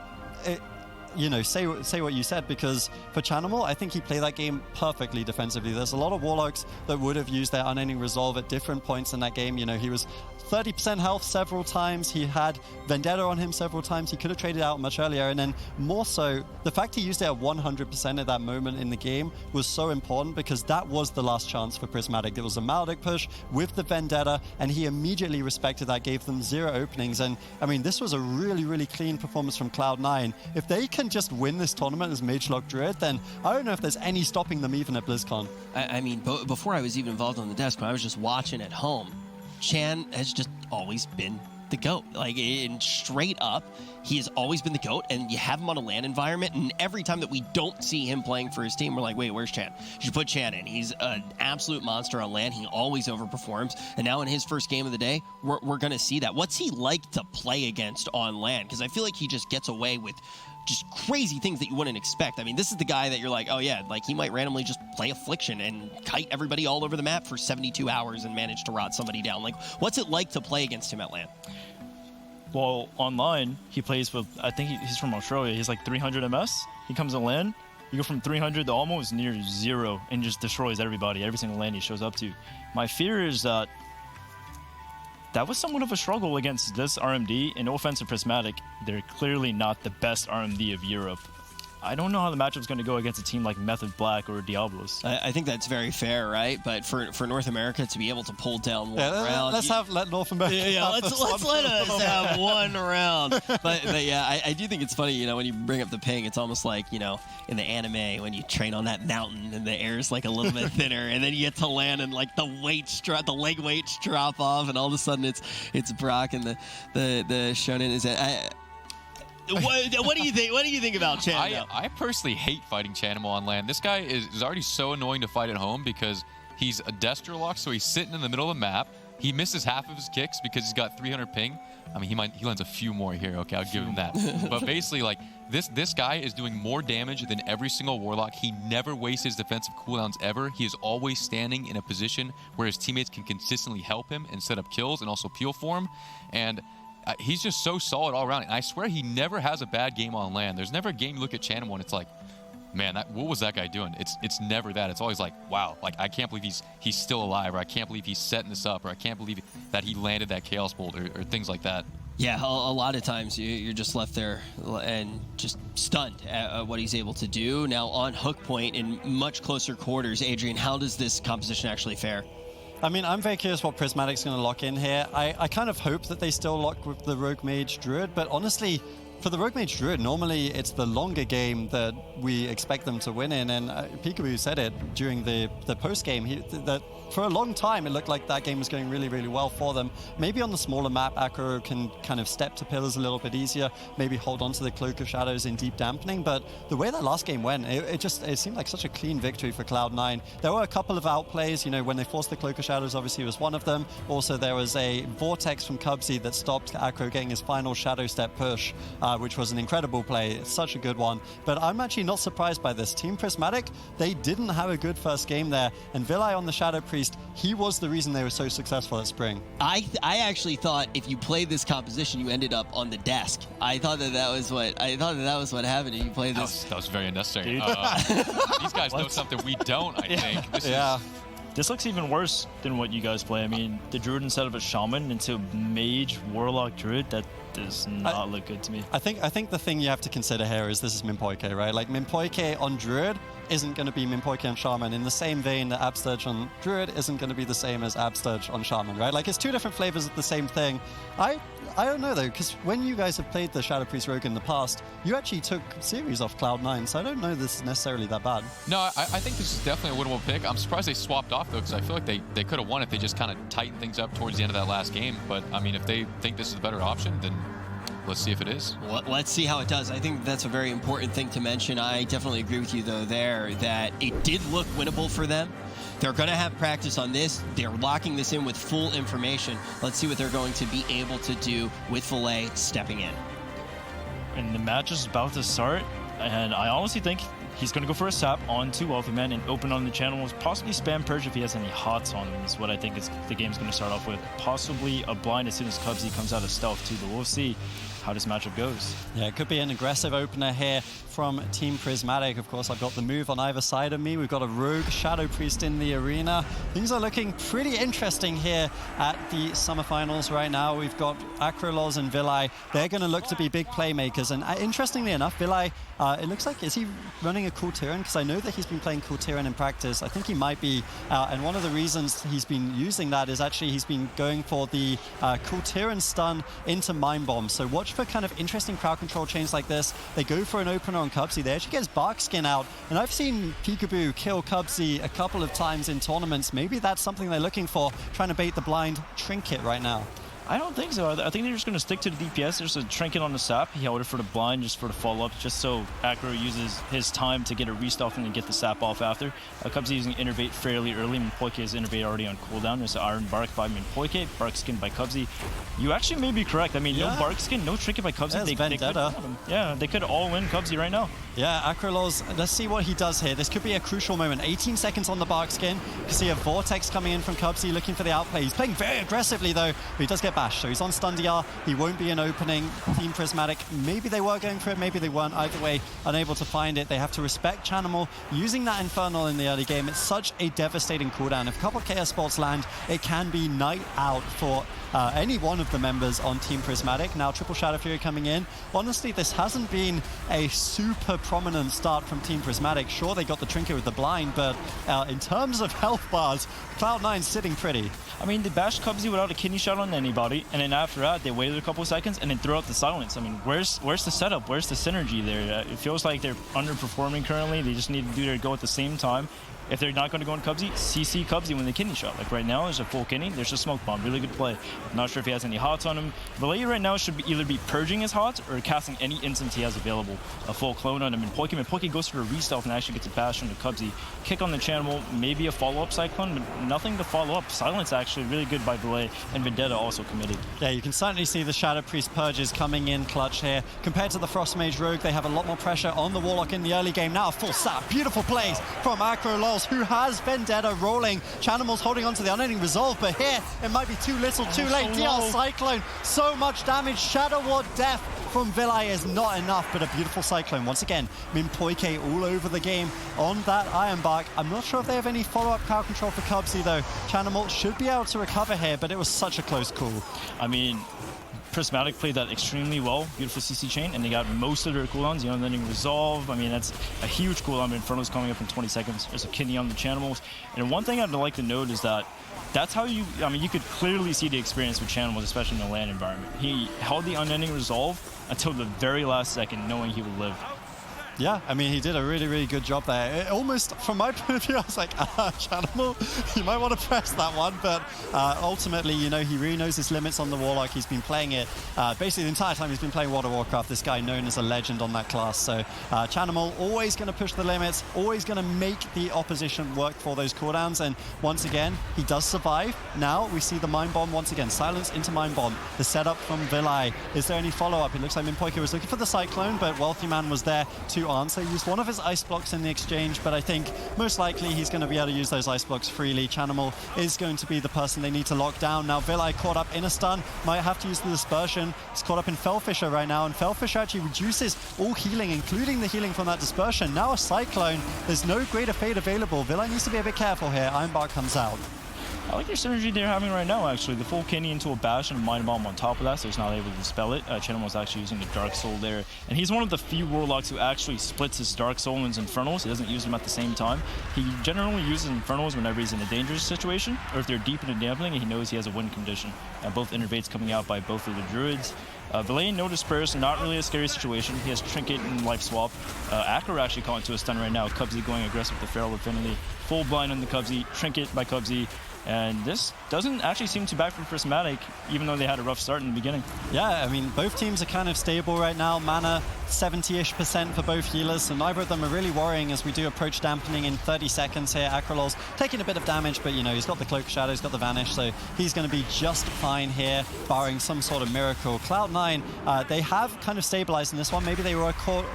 say what you said, because for Chanimal, I think he played that game perfectly defensively. There's a lot of Warlocks that would have used their unending resolve at different points in that game. He was 30% health several times. He had Vendetta on him several times. He could have traded out much earlier. And then more so, the fact he used it at 100% at that moment in the game was so important, because that was the last chance for Prismatic. It was a Maldic push with the Vendetta, and he immediately respected that, gave them 0 openings. And I mean, this was a really, really clean performance from Cloud9. If they can just win this tournament as Magelock Druid, then I don't know if there's any stopping them even at BlizzCon. I mean, before I was even involved on the desk, when I was just watching at home, Chan has just always been the GOAT. Like, and straight up, he has always been the GOAT, and you have him on a LAN environment, and every time that we don't see him playing for his team, we're like, wait, where's Chan? You should put Chan in. He's an absolute monster on LAN. He always overperforms, and now in his first game of the day, we're going to see that. What's he like to play against on LAN? Because I feel like he just gets away with just crazy things that you wouldn't expect. I mean, this is the guy that you're like, oh yeah, like he might randomly just play Affliction and kite everybody all over the map for 72 hours and manage to rot somebody down. Like, what's it like to play against him at LAN? Well, online, he plays with, I think he's from Australia. He's like 300 MS. He comes to LAN. You go from 300 to almost near 0 and just destroys everybody, every single LAN he shows up to. My fear is that was somewhat of a struggle against this RMD. And no offense to Prismatic, they're clearly not the best RMD of Europe. I don't know how the matchup's going to go against a team like Method Black or Diablos. I think that's very fair, right? But for North America to be able to pull down one round, let North America. Let's let us have one round. But yeah, I do think it's funny. When you bring up the ping, it's almost like in the anime when you train on that mountain and the air is like a little bit thinner, and then you get to land and like the leg weights drop off, and all of a sudden it's Brock and the shonen is. What do you think? What do you think about Chan? I personally hate fighting Chanimal on LAN. This guy is already so annoying to fight at home because he's a Destro lock, so he's sitting in the middle of the map. He misses half of his kicks because he's got 300 ping. I mean, he lands a few more here. Okay, I'll give him that. But basically, like this guy is doing more damage than every single Warlock. He never wastes his defensive cooldowns ever. He is always standing in a position where his teammates can consistently help him and set up kills and also peel for him. And he's just so solid all around. And I swear he never has a bad game on LAN. There's never a game you look at Chanimal and it's like, man, what was that guy doing? It's never that. It's always like, wow, like I can't believe he's still alive, or I can't believe he's setting this up, or I can't believe that he landed that Chaos Bolt, or things like that. Yeah, a lot of times you're just left there and just stunned at what he's able to do. Now on hook point in much closer quarters, Adrian, how does this composition actually fare? I mean, I'm very curious what Prismatic's going to lock in here. I kind of hope that they still lock with the Rogue Mage Druid, but honestly, for the Rogue Mage Druid, normally it's the longer game that we expect them to win in, and Peekaboo said it during the post-game, that for a long time it looked like that game was going really, really well for them. Maybe on the smaller map, Akro can kind of step to pillars a little bit easier, maybe hold on to the Cloak of Shadows in deep dampening, but the way that last game went, it seemed like such a clean victory for Cloud9. There were a couple of outplays, when they forced the Cloak of Shadows, obviously was one of them. Also, there was a Vortex from Cubsy that stopped Akro getting his final Shadow Step push, which was an incredible play. It's such a good one. But I'm actually not surprised by this. Team Prismatic, they didn't have a good first game there, and Vilai on the Shadow Priest, he was the reason they were so successful at Spring. I actually thought if you played this composition, you ended up on the desk. I thought that was what happened if you played this. That was very unnecessary. These guys know something we don't, I think. This looks even worse than what you guys play. I mean, the Druid instead of a Shaman into Mage, Warlock, Druid, that does not look good to me. I think the thing you have to consider here is this is Minpoike, right? Like, Minpoike on Druid isn't going to be Minpoike on Shaman in the same vein that Absturge on Druid isn't going to be the same as Absturge on Shaman, right? Like, it's two different flavors of the same thing. I don't know, though, because when you guys have played the Shadow Priest Rogue in the past, you actually took series off Cloud9, so I don't know this is necessarily that bad. No, I think this is definitely a winnable pick. I'm surprised they swapped off, though, because I feel like they could have won if they just kind of tightened things up towards the end of that last game. But, I mean, if they think this is a better option, then let's see if it is. Well, let's see how it does. I think that's a very important thing to mention. I definitely agree with you, though, there, that it did look winnable for them. They're going to have practice on this. They're locking this in with full information. Let's see what they're going to be able to do with Filet stepping in. And the match is about to start, and I honestly think he's going to go for a sap on 2 Wealthy Men and open on the channel, possibly spam Purge if he has any hots on him, is what I think the game's going to start off with. Possibly a blind as soon as Cubsy comes out of stealth too, but we'll see. how this matchup goes. Yeah, it could be an aggressive opener here from Team Prismatic. Of course, I've got the move on either side of me. We've got a rogue Shadow Priest in the arena. Things are looking pretty interesting here at the summer finals right now. We've got Acrolos and Vilai. They're going to look to be big playmakers. And interestingly enough, Vilai, it looks like, is he running a cool Tyrann? Because I know that he's been playing cool Tyrann in practice. I think he might be. And one of the reasons he's been using that is actually he's been going for the cool Tyrann stun into Mind Bomb. So watch for kind of interesting crowd control chains like this. They go for an opener on Cubsy. They actually gets Barkskin out. And I've seen Peekaboo kill Cubsy a couple of times in tournaments. Maybe that's something they're looking for, trying to bait the blind Trinket right now. I don't think so. I think they're just going to stick to the DPS. There's a Trinket on the sap. He held it for the blind, just for the follow-up, just so Acro uses his time to get a restuff and then get the sap off after. Cubsy using Innervate fairly early. Poike is Innervate already on cooldown. There's an Iron Bark by Poike, Barkskin by Cubsy. You actually may be correct. I mean, no Barkskin, no Trinket by Cubsy. They could all win Cubsy right now. Yeah, Acrolos, let's see what he does here. This could be a crucial moment. 18 seconds on the Barkskin. You can see a Vortex coming in from Cubsy looking for the outplay. He's playing very aggressively though, but he does get bashed. So he's on stun DR. He won't be an opening. Team Prismatic, maybe they were going for it, maybe they weren't. Either way, unable to find it. They have to respect Chanimal using that Infernal in the early game. It's such a devastating cooldown. If a couple of Chaos Sports land, it can be night out for any one of the members on Team Prismatic. Now Triple Shadow Fury coming in. Honestly, this hasn't been a super prominent start from Team Prismatic. Sure, they got the Trinket with the blind, but in terms of health bars, Cloud9's sitting pretty. I mean, they bashed Cubsy without a kidney shot on anybody, and then after that, they waited a couple of seconds and then threw out the silence. I mean, where's the setup? Where's the synergy there? It feels like they're underperforming currently. They just need to do their go at the same time. If they're not going to go on Cubsy, CC Cubsy when they kidney shot. Like right now, there's a full kidney, there's a smoke bomb. Really good play. I'm not sure if he has any hots on him. Vilai right now should either be purging his hots or casting any instance he has available. A full clone on him. And Poike goes for a restuff and actually gets a bash into Cubsy. Kick on the Chanimal, maybe a follow-up Cyclone, but nothing to follow up. Silence actually really good by Vilai, and Vendetta also committed. Yeah, you can certainly see the Shadow Priest purges coming in clutch here. Compared to the Frost Mage Rogue, they have a lot more pressure on the Warlock in the early game. Now a full sap. Beautiful plays from Acrolos, who has Vendetta rolling. Chanimal's holding on to the unending resolve, but here it might be too little, too late. DR Cyclone, so much damage. Shadow Ward death from Vilai is not enough, but a beautiful Cyclone. Once again, Poike all over the game on that Iron Bark. I'm not sure if they have any follow-up crowd control for Cubsy though. Chanimal should be able to recover here, but it was such a close call. I mean, Prismatic played that extremely well. Beautiful CC chain, and they got most of their cooldowns. The unending resolve. I mean, that's a huge cooldown. Inferno's coming up in 20 seconds. There's a kidney on the Chanimals. And one thing I'd like to note is that that's how you could clearly see the experience with Chanimals, especially in the land environment. He held the unending resolve until the very last second, knowing he would live. Yeah, I mean, he did a really, really good job there. It almost, from my point of view, I was like, Chanimal, you might want to press that one. But ultimately, you know, he really knows his limits on the Warlock. He's been playing it basically the entire time he's been playing World of Warcraft. This guy known as a legend on that class. So Chanimal always going to push the limits, always going to make the opposition work for those cooldowns. And once again, he does survive. Now we see the Mind Bomb once again. Silence into Mind Bomb. The setup from Vilai. Is there any follow-up? It looks like Poike was looking for the Cyclone, but Wealthy Man was there to answer. He used one of his ice blocks in the exchange, but I think most likely he's going to be able to use those ice blocks freely. Chanimal is going to be the person they need to lock down. Now Vilai caught up in a stun, might have to use the dispersion. He's caught up in Fellfisher right now, and Fellfisher actually reduces all healing, including the healing from that dispersion. Now a Cyclone, there's no greater fate available. Vilai needs to be a bit careful here. Iron Bark comes out. I like their synergy they're having right now, actually. The full kidney into a bash and a Mind Bomb on top of that, so he's not able to dispel it. Chanimal was actually using the Dark Soul there. And he's one of the few Warlocks who actually splits his Dark Soul and his Infernals. He doesn't use them at the same time. He generally uses Infernals whenever he's in a dangerous situation, or if they're deep in a dampening and he knows he has a win condition. Both Innervates coming out by both of the Druids. Vilai, no Disperse, not really a scary situation. He has Trinket and Life Swap. Acro actually caught into a stun right now. Cubsy going aggressive with the Feral Affinity. Full blind on the Cubsy, Trinket by Cubsy. And this doesn't actually seem too bad for Prismatic, even though they had a rough start in the beginning. Yeah, I mean, both teams are kind of stable right now. Mana, 70-ish% for both healers, so neither of them are really worrying as we do approach dampening in 30 seconds here. Acrolos taking a bit of damage, but, you know, he's got the Cloak of Shadow, he's got the Vanish, so he's going to be just fine here, barring some sort of miracle. Cloud9, they have kind of stabilized in this one. Maybe they were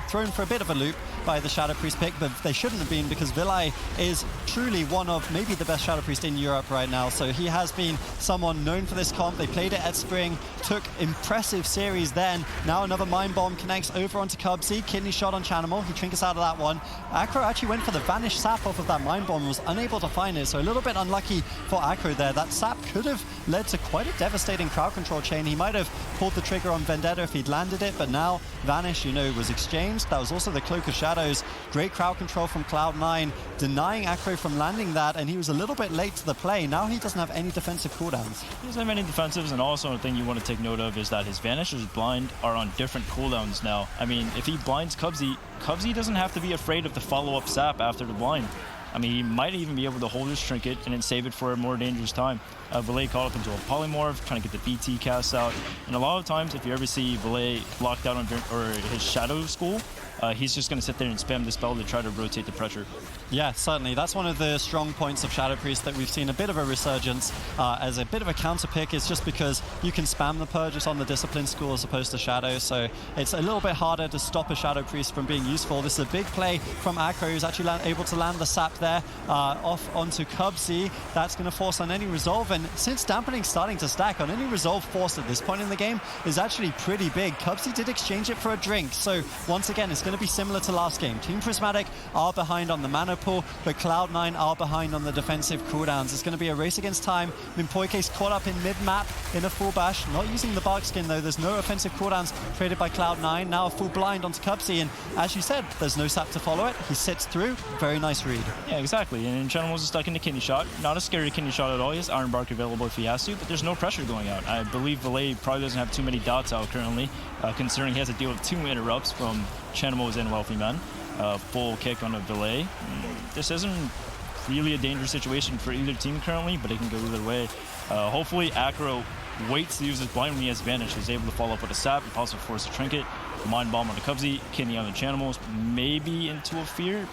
thrown for a bit of a loop by the Shadow Priest pick, but they shouldn't have been, because Vilai is truly one of maybe the best Shadow Priest in Europe right right now, so he has been someone known for this comp. They played it at Spring, took impressive series then. Now another Mind Bomb connects over onto Cubsy. Kidney shot on Chanimal. He trinkets out of that one. Acro actually went for the Vanish Sap off of that Mind Bomb and was unable to find it, so a little bit unlucky for Acro there. That Sap could have led to quite a devastating crowd control chain. He might have pulled the trigger on Vendetta if he'd landed it, but now Vanish, was exchanged. That was also the Cloak of Shadows. Great crowd control from Cloud9, denying Acro from landing that, and he was a little bit late to the play. Now he doesn't have any defensive cooldowns. He doesn't have any defensives, and also a thing you want to take note of is that his Vanisher's blind are on different cooldowns now. I mean, if he blinds Cubsy, Cubsy doesn't have to be afraid of the follow-up sap after the blind. I mean, he might even be able to hold his trinket and then save it for a more dangerous time. Valet caught up into a polymorph, trying to get the BT cast out. And a lot of times, if you ever see Valet locked out on or his Shadow School, he's just going to sit there and spam the spell to try to rotate the pressure. Yeah, certainly. That's one of the strong points of Shadow Priest that we've seen a bit of a resurgence as a bit of a counter pick. It's just because you can spam the Purge on the Discipline School as opposed to Shadow, so it's a little bit harder to stop a Shadow Priest from being useful. This is a big play from Acro, who's actually able to land the sap there off onto Cubsy. That's going to force on any resolve, and since Dampening's starting to stack, on any resolve force at this point in the game is actually pretty big. Cubsy did exchange it for a drink, so once again, it's going to be similar to last game. Team Prismatic are behind on the mana pool, but Cloud9 are behind on the defensive cooldowns. It's going to be a race against time. Mimpoike's caught up in mid-map in a full bash, not using the bark skin though. There's no offensive cooldowns created by Cloud9. Now a full blind onto Cubsy, and as you said, there's no sap to follow it. He sits through. Very nice read. Yeah, exactly. And Chanimal's stuck in the kidney shot. Not a scary kidney shot at all. He has Iron Bark available if he has to, but there's no pressure going out. I believe Valet probably doesn't have too many dots out currently, considering he has to deal with 2 interrupts from Chanimal's and Wealthy Man. Full kick on a Valet. This isn't really a dangerous situation for either team currently, but it can go either way. Hopefully Acro waits to use his blind when he has Vanish. He's able to follow up with a sap, and also force a trinket, Mind Bomb on the Cubsy, kidney on the Chanimals, maybe into a fear.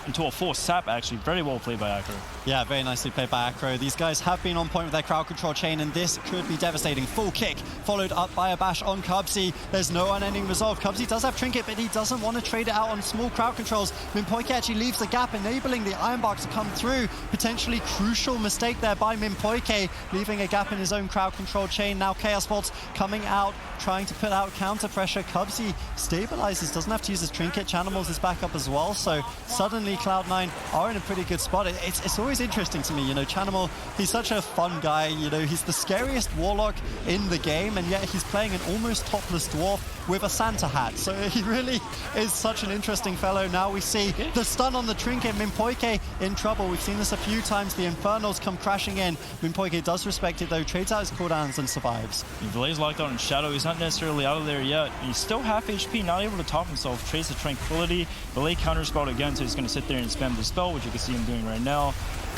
Into a full sap, actually. Very well played by Acro. Yeah, very nicely played by Acro. These guys have been on point with their crowd control chain, and this could be devastating. Full kick, followed up by a bash on Cubsy. There's no unending resolve. Cubsy does have Trinket, but he doesn't want to trade it out on small crowd controls. Mimpoike actually leaves the gap, enabling the Iron Bark to come through. Potentially crucial mistake there by Mimpoike, leaving a gap in his own crowd control chain. Now Chaos Bolts coming out, trying to put out counter pressure. Cubsy stabilizes, doesn't have to use his Trinket. Chanimals is back up as well, so suddenly Cloud9 are in a pretty good spot. It's always interesting to me, Chanimal, he's such a fun guy, he's the scariest Warlock in the game, and yet he's playing an almost topless Dwarf with a Santa hat, so he really is such an interesting fellow. Now we see the stun on the Trinket. Mimpoike in trouble. We've seen this a few times. The Infernals come crashing in. Mimpoike does respect it though, trades out his cooldowns and survives. Valet's locked out in Shadow. He's not necessarily out of there yet. He's still half HP, not able to top himself. Trades the Tranquility. Valet counterspelled again, so he's going to sit there and spam the spell, which you can see him doing right now.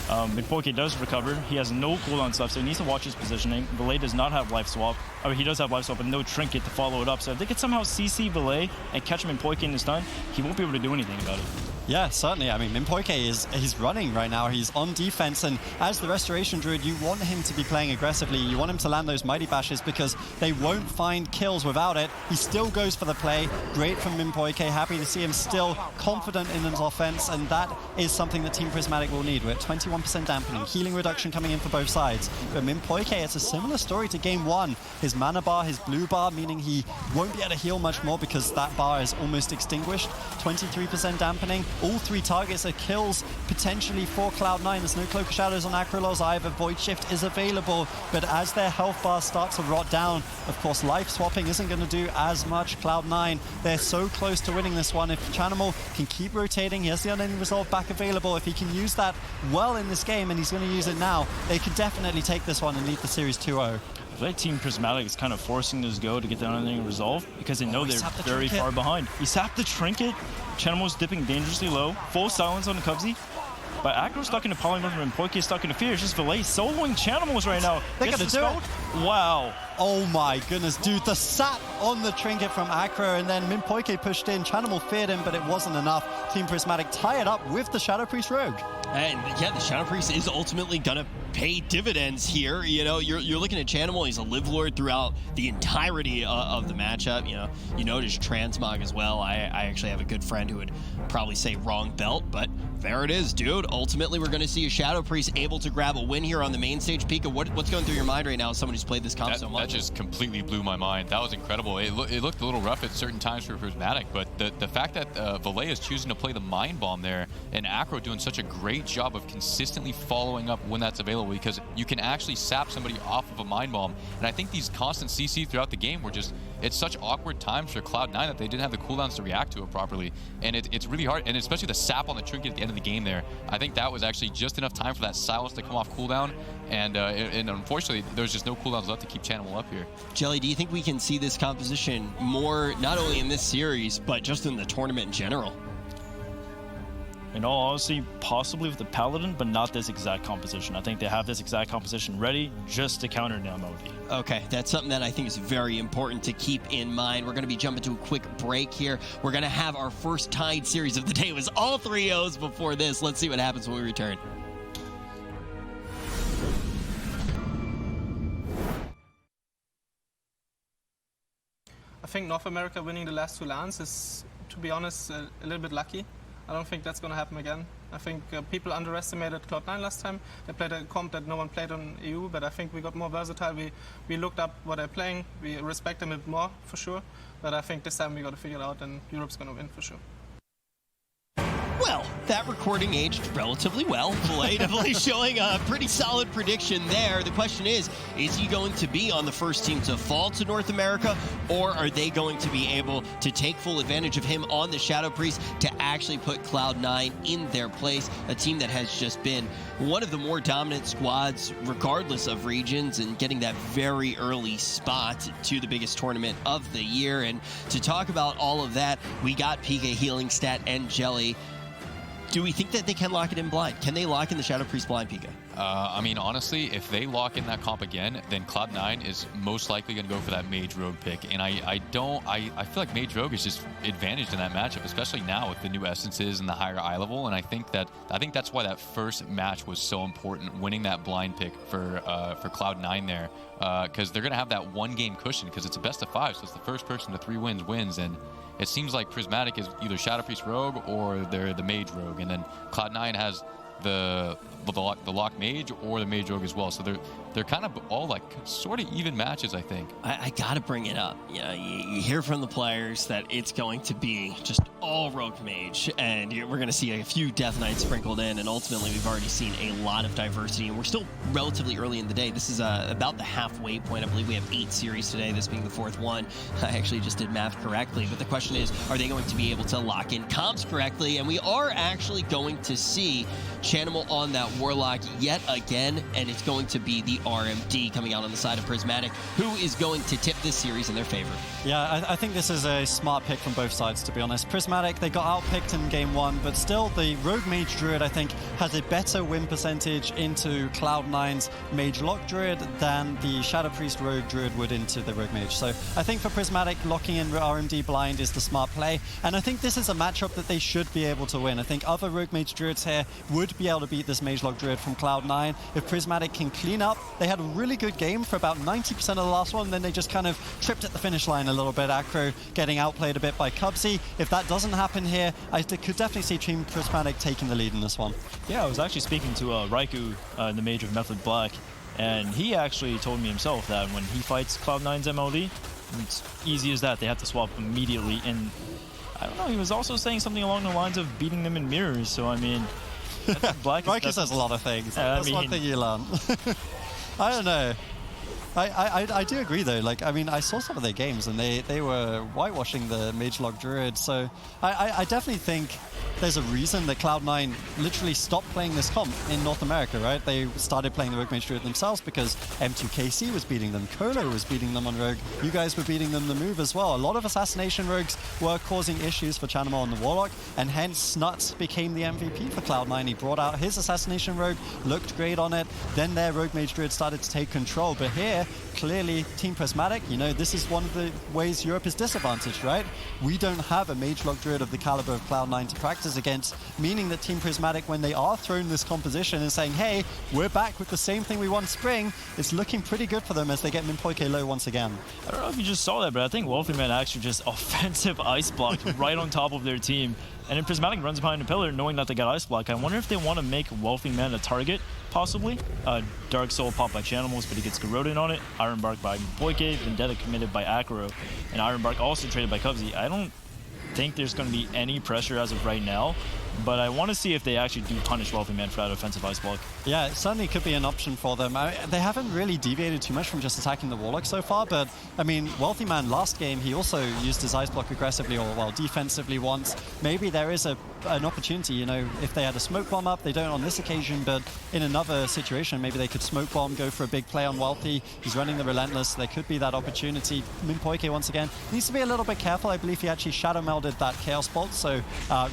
Mimpoike does recover. He has no cooldowns left, so he needs to watch his positioning. Valet does not have life swap. I mean, he does have life swap, but no trinket to follow it up. So if they could somehow CC Valet and catch Mimpoike in his stun, he won't be able to do anything about it. Yeah, certainly. I mean, Mimpoike he's running right now. He's on defense, and as the Restoration Druid, you want him to be playing aggressively. You want him to land those Mighty Bashes because they won't find kills without it. He still goes for the play. Great from Mimpoike. Happy to see him still confident in his offense, and that is something that Team Prismatic will need. We're at 21% dampening. Healing reduction coming in for both sides. But Mimpoike, it's a similar story to game one. His mana bar, his blue bar, meaning he won't be able to heal much more because that bar is almost extinguished. 23% dampening. All 3 targets are kills potentially for Cloud9. There's no Cloak of Shadows on Acrolos either. Void Shift is available, but as their health bars start to rot down, of course, life swapping isn't going to do as much. Cloud9, they're so close to winning this one. If Chanimal can keep rotating, he has the unending resolve back available. If he can use that well in this game, and he's going to use it now, they could definitely take this one and lead the series 2-0. I feel like Team Prismatic is kind of forcing this go to get the unending resolve because they know they're very far behind. He sapped the Trinket. Chanimal's dipping dangerously low. Full silence on the Cubsy. But Acro's stuck into Polymorph and Poike is stuck into Fear. It's just Valet soloing Chanimals right now. They're going to do it. Wow. Oh my goodness, dude. The sap on the Trinket from Acro, and then Mimpoike pushed in. Chanimal feared him, but it wasn't enough. Team Prismatic tie it up with the Shadow Priest Rogue. And yeah, the Shadow Priest is ultimately going to pay dividends here. You're looking at Chanimal. He's a Live Lord throughout the entirety of the matchup. You notice Transmog as well. I actually have a good friend who would probably say wrong belt, but There it is, dude. Ultimately, we're going to see a Shadow Priest able to grab a win here on the main stage. Pika, what's going through your mind right now as someone who's played this comp so much? That just completely blew my mind. That was incredible. It looked a little rough at certain times for Prismatic, but the fact that Valet is choosing to play the Mind Bomb there, and Acro doing such a great job of consistently following up when that's available, because you can actually sap somebody off of a Mind Bomb. And I think these constant CC throughout the game were just, it's such awkward times for Cloud9 that they didn't have the cooldowns to react to it properly. And it's really hard, and especially the sap on the trinket at the end of the game there. I think that was actually just enough time for that silence to come off cooldown, and unfortunately, there's just no cooldowns left to keep Chanimal up here. Jelly, do you think we can see this composition more, not only in this series, but just in the tournament in general? In all honesty, possibly with the Paladin, but not this exact composition. I think they have this exact composition ready just to counter the MOD. Okay, that's something that I think is very important to keep in mind. We're going to be jumping to a quick break here. We're going to have our first tied series of the day. It was all 3-0s before this. Let's see what happens when we return. I think North America winning the last 2 LANs is, to be honest, a little bit lucky. I don't think that's going to happen again. I think people underestimated Cloud9 last time. They played a comp that no one played on EU, but I think we got more versatile. We looked up what they're playing. We respect them a bit more, for sure. But I think this time we got to figure it out, and Europe's going to win, for sure. Well, that recording aged relatively well. Valet definitely showing a pretty solid prediction there. The question is he going to be on the first team to fall to North America, or are they going to be able to take full advantage of him on the Shadow Priest to actually put Cloud9 in their place, a team that has just been one of the more dominant squads regardless of regions, and getting that very early spot to the biggest tournament of the year. And to talk about all of that, we got PK, Healing Stat, and Jelly. Do we think that they can lock it in blind? Can they lock in the Shadow Priest blind, Pika? I mean, honestly, if they lock in that comp again, then Cloud9 is most likely going to go for that Mage Rogue pick. And I feel like Mage Rogue is just advantaged in that matchup, especially now with the new essences and the higher eye level. And I think that's why that first match was so important, winning that blind pick for Cloud9 there, because they're going to have that 1-game cushion, because it's a best of 5, so it's the first person to 3 wins. And it seems like Prismatic is either Shadow Priest Rogue or they're the Mage Rogue, and then Cloud9 has the lock Mage or the Mage Rogue as well. So they're kind of all like sort of even matches, I think. I gotta bring it up. Yeah, you hear from the players that it's going to be just all Rogue Mage, and we're going to see a few Death Knights sprinkled in, and ultimately we've already seen a lot of diversity, and we're still relatively early in the day. This is about the halfway point. I believe we have 8 series today, this being the 4th one. I actually just did math correctly, but the question is, are they going to be able to lock in comps correctly? And we are actually going to see Chanimal on that Warlock yet again, and it's going to be the RMD coming out on the side of Prismatic, who is going to tip this series in their favor. Yeah, I think this is a smart pick from both sides, to be honest. Prismatic, they got outpicked in game 1, but still the Rogue Mage Druid, I think, has a better win percentage into Cloud9's Mage Lock Druid than the Shadow Priest Rogue Druid would into the Rogue Mage. So I think for Prismatic, locking in RMD blind is the smart play, and I think this is a matchup that they should be able to win. I think other Rogue Mage Druids here would be able to beat this Mage Lock Druid from Cloud9. If Prismatic can clean up, they had a really good game for about 90% of the last one, and then they just kind of tripped at the finish line a little bit. Acro getting outplayed a bit by Cubsy. If that doesn't happen here, I could definitely see Team Prismatic taking the lead in this one. Yeah, I was actually speaking to Raikou, the Mage of Method Black, and he actually told me himself that when he fights Cloud9's MLD, it's easy as that. They have to swap immediately, and I don't know, he was also saying something along the lines of beating them in mirrors, so I mean... Raikou says a lot of things. That's one thing you learn. I don't know. I do agree though. Like, I mean, I saw some of their games and they were whitewashing the Mage Lock Druid. So I definitely think there's a reason that Cloud9 literally stopped playing this comp in North America, right? They started playing the Rogue Mage Druid themselves because M2KC was beating them, Colo was beating them on Rogue, you guys were beating them the move as well. A lot of Assassination Rogues were causing issues for Chanimal and the Warlock, and hence Snuts became the MVP for Cloud9. He brought out his Assassination Rogue, looked great on it, then their Rogue Mage Druid started to take control. But here, clearly, Team Prismatic, you know, this is one of the ways Europe is disadvantaged, right? We don't have a Mage Lock Druid of the caliber of Cloud9 to practice against, meaning that Team Prismatic, when they are thrown this composition and saying, hey, we're back with the same thing we won spring, it's looking pretty good for them as they get Minpoke low once again. I don't know if you just saw that, but I think Wolfman actually just offensive ice blocked right on top of their team. And then Prismatic runs behind the pillar knowing that they got Ice Block. I wonder if they want to make Wealthy Man a target, possibly. Dark Soul popped by Chanimals, but he gets corroded on it. Iron Bark by Poike, Vendetta committed by Acro, and Iron Bark also traded by Cubsy. I don't think there's going to be any pressure as of right now, but I want to see if they actually do punish Wealthy Man for that offensive Ice Block. Yeah, it certainly could be an option for them. They haven't really deviated too much from just attacking the Warlock so far, but I mean, Wealthy Man last game, he also used his Ice Block aggressively, or well, defensively once. Maybe there is an opportunity, you know, if they had a Smoke Bomb up, they don't on this occasion, but in another situation, maybe they could Smoke Bomb, go for a big play on Wealthy. He's running the Relentless, there could be that opportunity. Minpoike, once again, needs to be a little bit careful. I believe he actually Shadow Melded that Chaos Bolt, so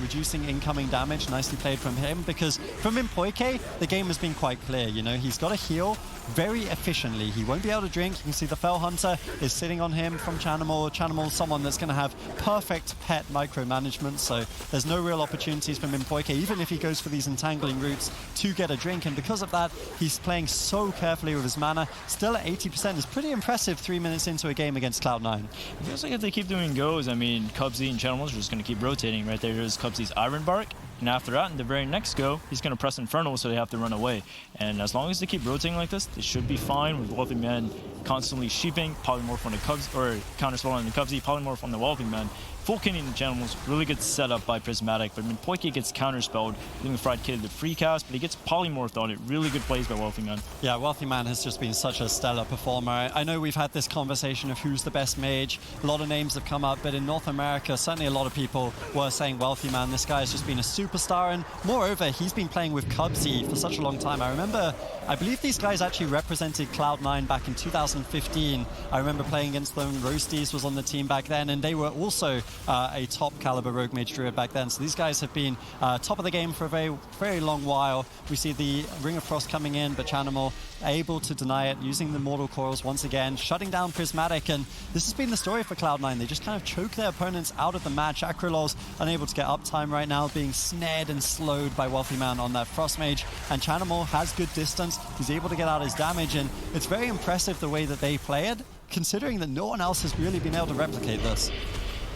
reducing incoming damage. Nicely played from him, because from Minpoike, the game has been quite clear. You know, he's got to heal very efficiently. He won't be able to drink. You can see the Fell Hunter is sitting on him from Chanimal. Chanimal is someone that's going to have perfect pet micromanagement, so there's no real opportunities for Minpoike, even if he goes for these entangling routes to get a drink, and because of that, he's playing so carefully with his mana. Still at 80% is pretty impressive 3 minutes into a game against Cloud9. It feels like if they keep doing goes, I mean, Cubsy and Channimals are just going to keep rotating. Right there's Cubsy's Iron Bark, and after that, in the very next go, he's going to press Infernal, so they have to run away. And as long as they keep rotating like this, they should be fine with Wealthy Man constantly sheeping, Polymorph on the Cubs, or Counterspell on the Cubsy, Polymorph on the Wealthy Man. Full Kitting the Channimals, really good setup by Prismatic, but Minpoike gets counterspelled, leaving Fried Kid the free cast, but he gets polymorphed on it. Really good plays by Wealthy Man. Yeah, Wealthy Man has just been such a stellar performer. I know we've had this conversation of who's the best mage. A lot of names have come up, but in North America, certainly a lot of people were saying Wealthy Man. This guy has just been a superstar, and moreover, he's been playing with Cubsy for such a long time. I believe these guys actually represented Cloud9 back in 2015. I remember playing against them. Roasties was on the team back then, and they were also a top caliber Rogue Mage Druid back then. So these guys have been top of the game for a very, very long while. We see the Ring of Frost coming in, but Chanimal able to deny it, using the Mortal Coils once again, shutting down Prismatic, and this has been the story for Cloud9. They just kind of choke their opponents out of the match. Acrolol's unable to get uptime right now, being snared and slowed by Wealthy Man on that Frost Mage, and Chanimal has good distance. He's able to get out his damage, and it's very impressive the way that they play it, considering that no one else has really been able to replicate this.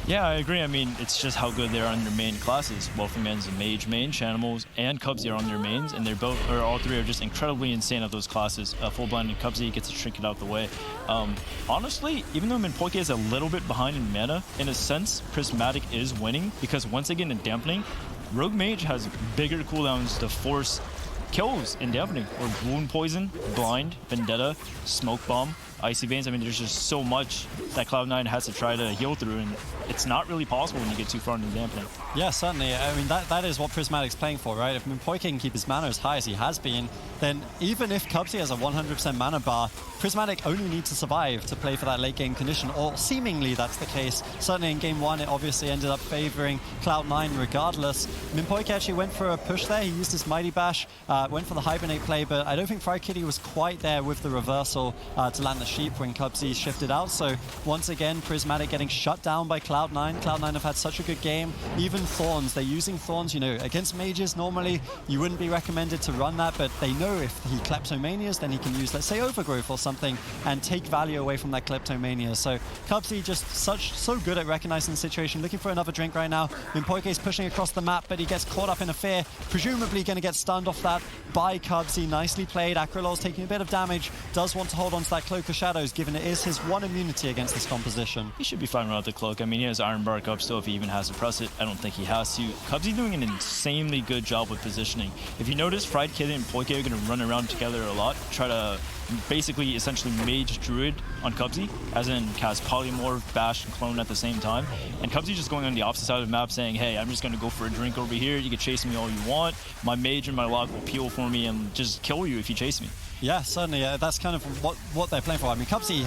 Yeah, I agree. I mean, it's just how good they are on their main classes. Wealthy Man's a mage main, Chanimals and Cubsy are on their mains, and they're both, or all three are just incredibly insane at those classes. Full Blind and Cubsy gets a trinket out the way. Honestly, even though Minpoike is a little bit behind in mana, in a sense, Prismatic is winning, because once again in dampening, Rogue Mage has bigger cooldowns to force kills in dampening, or Wound Poison, Blind, Vendetta, Smoke Bomb, Icy Veins. I mean, there's just so much that Cloud9 has to try to heal through, and it's not really possible when you get too far into dampening. Yeah, certainly. I mean, that is what Prismatic's playing for, right? If Minpoike can keep his mana as high as he has been, then even if Cubsy has a 100% mana bar, Prismatic only needs to survive to play for that late game condition, or seemingly that's the case. Certainly in game one, it obviously ended up favoring Cloud9 regardless. Minpoike actually went for a push there. He used his Mighty Bash, went for the Hibernate play, but I don't think Fried Kitty was quite there with the reversal to land the sheep when Cubsy shifted out. So once again, Prismatic getting shut down by Cloud9. Cloud9 have had such a good game. Even Thorns, they're using Thorns, you know, against mages normally you wouldn't be recommended to run that, but they know if he Kleptomanias, then he can use, let's say, Overgrowth or something and take value away from that Kleptomania. So Cubsy just so good at recognizing the situation, looking for another drink right now. Minpoike is pushing across the map, but he gets caught up in a fear, presumably going to get stunned off that by Cubsy. Nicely played. Acrolol's taking a bit of damage, does want to hold on to that Cloak of Shadows, given it is his one immunity against this composition. He should be fine without the Cloak. I mean, he has Iron Bark up still if he even has to press it. I don't think he has to. Cubsy doing an insanely good job with positioning. If you notice, Fried Kid and Poike are going to run around together a lot, try to basically essentially mage Druid on Cubsy, as in cast Polymorph, Bash, and Clone at the same time. And Cubsy just going on the opposite side of the map saying, hey, I'm just going to go for a drink over here. You can chase me all you want. My mage and my lock will peel for me and just kill you if you chase me. Yeah, certainly. That's kind of what they're playing for. I mean, Cubsy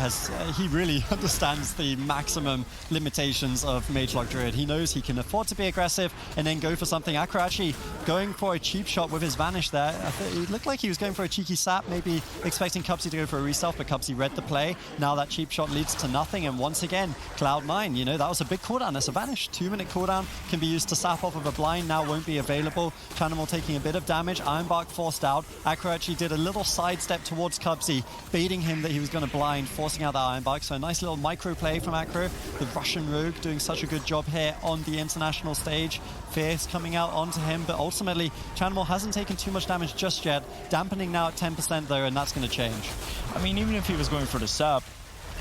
he really understands the maximum limitations of Mage Lock Druid. He knows he can afford to be aggressive and then go for something. Akra actually going for a cheap shot with his Vanish there. It looked like he was going for a cheeky sap, maybe expecting Cubsy to go for a reself, but Cubsy read the play. Now that cheap shot leads to nothing, and once again, Cloud9, you know, that was a big cooldown. That's a Vanish. 2-minute cooldown can be used to sap off of a blind, now won't be available. Chanimal taking a bit of damage. Iron Bark forced out. Akra actually did a little side sidestep towards Cubsy, baiting him that he was going to blind, forcing out that Iron Bark. So a nice little micro play from Acro. The Russian Rogue doing such a good job here on the international stage. Fierce coming out onto him, but ultimately Chanimal hasn't taken too much damage just yet. Dampening now at 10% though, and that's going to change. I mean, even if he was going for the sap,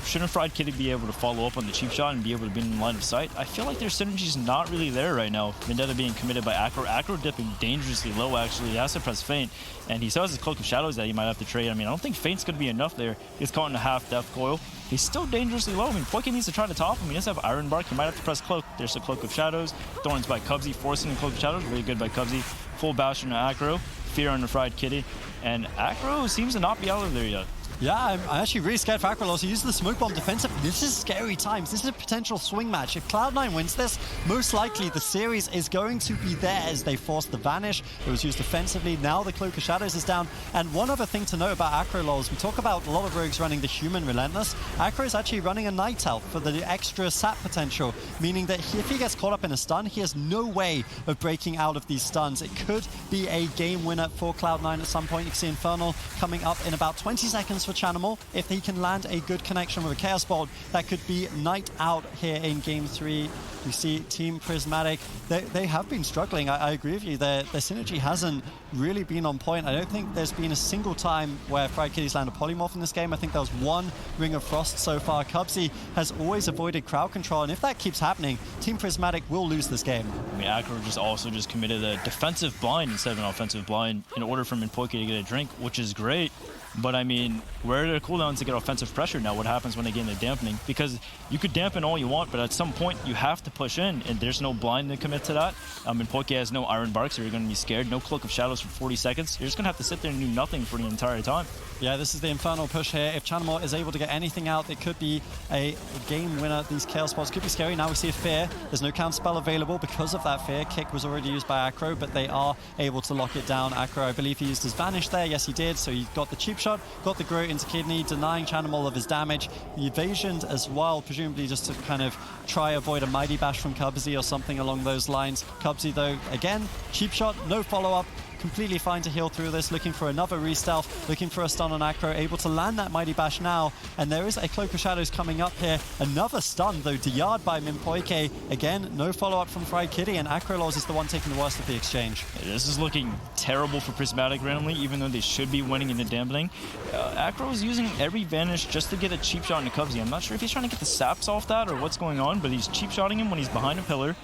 shouldn't Fried Kitty be able to follow up on the cheap shot and be able to be in line of sight? I feel like their synergy's not really there right now. Vendetta being committed by Acro. Acro dipping dangerously low, actually. He has to press Feint, and he still has his Cloak of Shadows that he might have to trade. I mean, I don't think Feint's going to be enough there. He's caught in a half Death Coil. He's still dangerously low. I mean, Poike needs to try to top him. He doesn't have Iron Bark. He might have to press Cloak. There's the Cloak of Shadows. Thorns by Cubsy, forcing the Cloak of Shadows. Really good by Cubsy. Full Bastion to Acro. Fear on the Fried Kitty. And Acro seems to not be out of there yet. Yeah, I'm actually really scared for Acrolos. He used the smoke bomb defensively. This is scary times. This is a potential swing match. If Cloud9 wins this, most likely the series is going to be theirs. They forced the Vanish. It was used defensively. Now the Cloak of Shadows is down. And one other thing to note about Acrolos, we talk about a lot of rogues running the Human Relentless. Acro is actually running a Night Elf for the extra sap potential, meaning that if he gets caught up in a stun, he has no way of breaking out of these stuns. It could be a game winner for Cloud9 at some point. You can see Infernal coming up in about 20 seconds for Chanimal. If he can land a good connection with a Chaos Bolt, that could be night out here in Game 3. You see Team Prismatic, they have been struggling. I agree with you. Their synergy hasn't really been on point. I don't think there's been a single time where Fried Kitty's landed polymorph in this game. I think there was one Ring of Frost so far. Cubsy has always avoided crowd control, and if that keeps happening, Team Prismatic will lose this game. I mean, Acro also committed a defensive blind instead of an offensive blind in order for Minpoike to get a drink, which is great. But I mean, where are the cooldowns to get offensive pressure now? What happens when they get into dampening? Because you could dampen all you want, but at some point you have to push in, and there's no blind to commit to that. Minpoike has no Iron Bark, so you're going to be scared. No Cloak of Shadows for 40 seconds. You're just going to have to sit there and do nothing for the entire time. Yeah, this is the Infernal push here. If Chanimal is able to get anything out, it could be a game winner. These Chaos Spots could be scary. Now we see a Fear. There's no counter spell available because of that Fear. Kick was already used by Acro, but they are able to lock it down. Acro, I believe he used his Vanish there. Yes, he did. So he got the cheap shot, got the Grow into Kidney, denying Chanimal of his damage. He evasioned as well, presumably just to kind of try avoid a Mighty Bash from Cubsy or something along those lines. Cubsy, though, again, cheap shot, no follow-up. Completely fine to heal through this, looking for another re-stealth, looking for a stun on Acro, able to land that Mighty Bash now, and there is a Cloak of Shadows coming up here. Another stun, though, DR'd by Minpoike. Again, no follow-up from Fried Kitty, and Acrolos is the one taking the worst of the exchange. This is looking terrible for Prismatic randomly, even though they should be winning in the dampening. Acro is using every Vanish just to get a cheap shot into Cubsy. I'm not sure if he's trying to get the saps off that or what's going on, but he's cheap shotting him when he's behind a pillar,